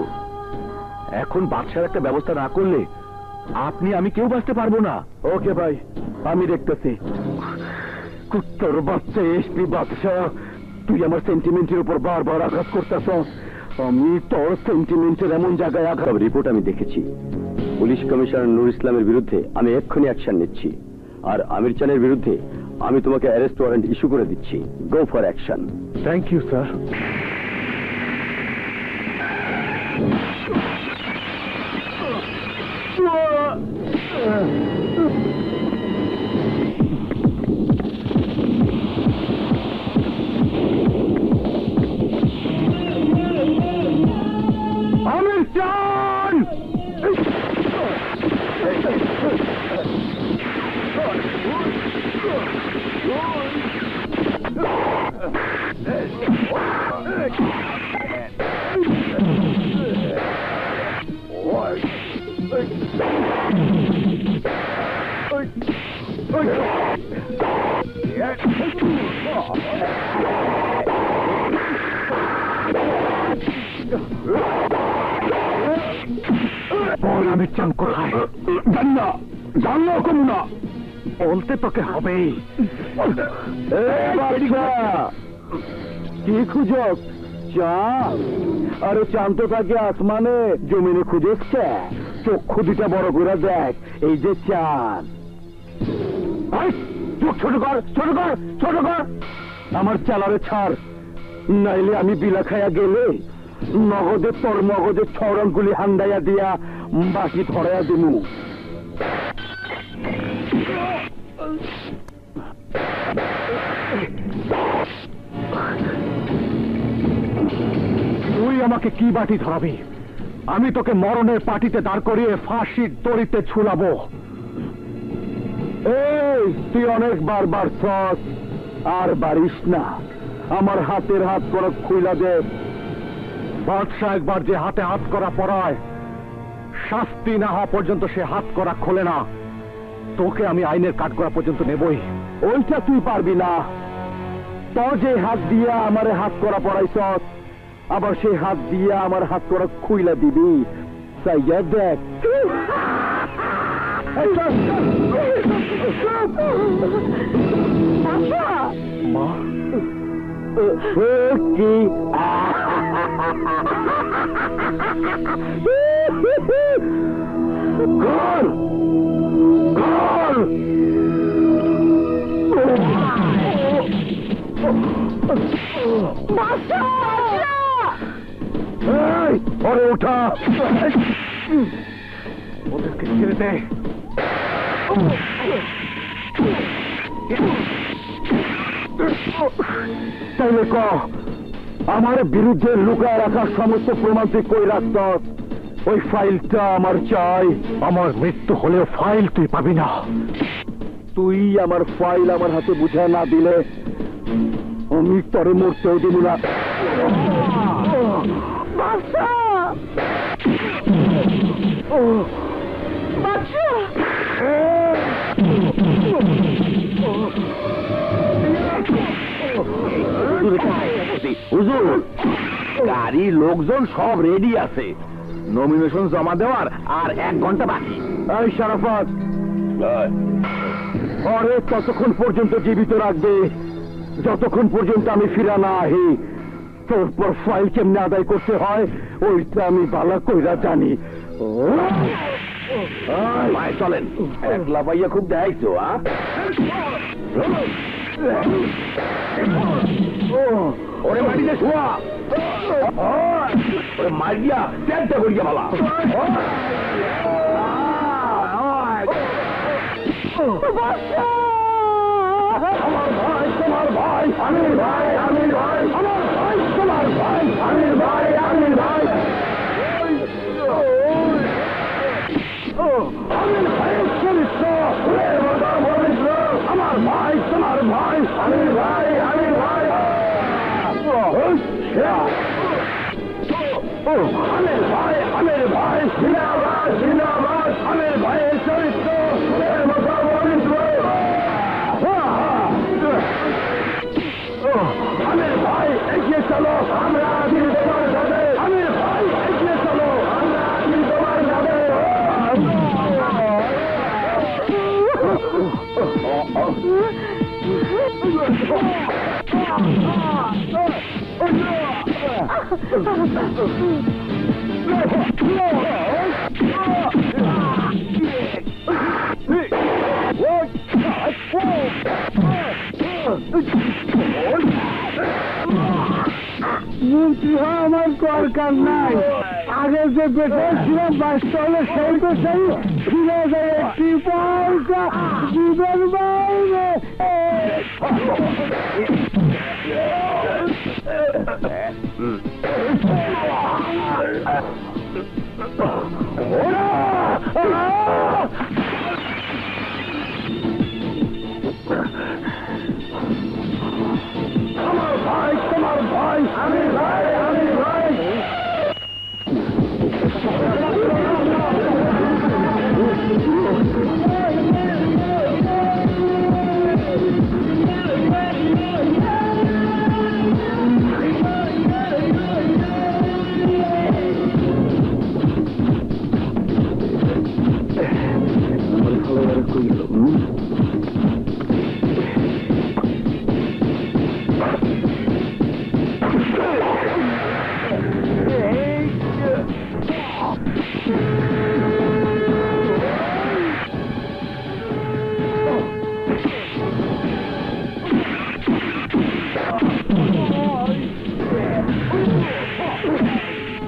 এখন বাদশার একটা ব্যবস্থা না করলে আপনি আমি কেউ বাঁচতে পারবো না। ওকে ভাই, আমি দেখতেছি। কুত্তর বাচ্চা এসপি বাদশাহ, তুই আমার সেন্টিমেন্টের উপর বারবার আঘাত করতেছ। আমি তোর সেন্টিমেন্টের এমন জায়গায় আঘাত। রিপোর্ট আমি দেখেছি। পুলিশ কমিশনার নুরুল ইসলামের বিরুদ্ধে আমি এক্ষুনি অ্যাকশন নিচ্ছি, আর আমির চানের বিরুদ্ধে আমি তোমাকে অ্যারেস্ট ওয়ারেন্ট ইস্যু করে দিচ্ছি। Go for action. Thank you sir. Amir Chan, Amir চান কোথায়? জানি না, জানলেও কম না, বলতে তোকে হবেই। কি খুঁজক? চাঁদ? আরে চাঁদ তো থাকে আসমানে, জমিনে খুঁজেছ? চক্ষু দুটা বড় করে দেখ, এই যে চাঁদ। চোখ ছোট কর, ছোট কর, ছোট কর। আমার চালারে ছাড়, নাইলে আমি বিলা খাইয়া গেলে নগদে তোর মগজে ছড়নগুলি হান্দাইয়া দিয়া বাকি ধরাইয়া দিমু। তুই আমাকে কি বাটি ধরাবি? আমি তোকে মরণের পাটিতে দাঁড় করিয়ে ফাঁসির দড়িতে ঝুলাবো। এই তুই অনেক বারবার সস, আর বাড়িস না। আমার হাতের হাত করা খুইলা দে। বাদশাহ একবার যে হাতে হাত করা পড়ায়, শাস্তি না হওয়া পর্যন্ত সে হাত করা খোলে না। তোকে আমি আইনের কাঠগড়া পর্যন্ত নেবই। ওইটা তুই পারবি না। তো যে হাত দিয়ে আমারে হাত করা পড়াইছ, আবার সেই হাত দিয়ে আমার হাত করা খুইলা দিবি। চাইয়া দেখ। মা কি ঘর ঘর ওরে উঠা, ওদেরকে ছেড়ে দে। তাইলে ক, আমার বিরুদ্ধে লুকায় রাখার সমস্ত প্রমাণ তুই কই রাখত? ওই ফাইলটা আমার চাই। আমার মৃত্যু হলেও ফাইল তুই পাবি না। তুই আমার ফাইল আমার হাতে বুঝা না দিলে আমি তোরে মরতেও দিব না। হুজুর, গাড়ি লোকজন সব রেডি আছে, নমিনেশন জমা দেওয়ার আর 1 ঘন্টা বাকি। এই শরাফত, আরে ততক্ষণ পর্যন্ত জীবিত রাখবে যতক্ষণ পর্যন্ত আমি ফিরা না আহি। তোর প্রোফাইল কেমনে আদায় করতে হয় ওইটা আমি ভালো কইরা জানি। ভাই চলেন, একলা পাইয়া খুব দেখাইছো, ওরে মাটিতে শোয়া, ওরে মারিয়া ত্যাগটা করিয়া ভালা। আমার ভাই, তোমার ভাই, আমির ভাই, আমির ভাই, আমার ভাই, তোমার ভাই, আমির ভাই, আমির ভাই, আমির ভাইয়ের চরিত্র ফুলের মতো পবিত্র। আমার ভাই, তোমার ভাই, আমির ভাই, আমির ভাই, আমির ভাই, আমির ভাই, জিন্দাবাদ, জিন্দাবাদ। আমির ভাইয়ের চরিত্র ফুলের মতো পবিত্র। আমির ভাই, এগিয়ে চলো, আমরা আছি তোমার সাথে। আমির ভাই, এগিয়ে চলো, আমরা আছি তোমার সাথে। মন্ত্রী হওয়া আমার দরকার নাই, আগে যে বেঁচে ছিলাম বাঁচতে হলে সেই তো সেই ফিরে যায় একটি পয়সা জীবন বাইরে। আমার ভাই, তোমার ভাই, আমির ভাই, আমির ভাই।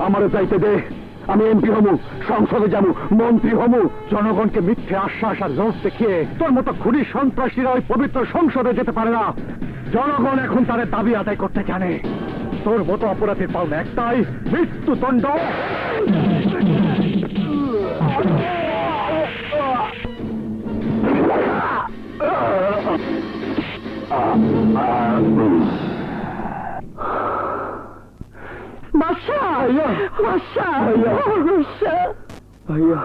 আমারে চাইতে দে, আমি এমপি হমু, সংসদে যাবো, মন্ত্রী হমু। জনগণকে মিথ্যে আশ্বাস আর জোর দেখিয়ে তোর মতো খুনি সন্ত্রাসীরা ওই পবিত্র সংসদে যেতে পারে না। জনগণ এখন তাদের দাবি আদায় করতে জানে। তোর মতো অপরাধীর পাওনা একটাই, মৃত্যুদণ্ড। বাদশা, বাদশা, বাদশা। ভাইয়া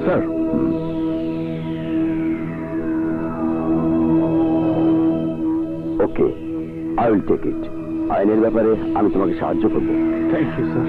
sir, okay, I will take it. আইনের ব্যাপারে আমি তোমাকে সাহায্য করবো। Thank you sir.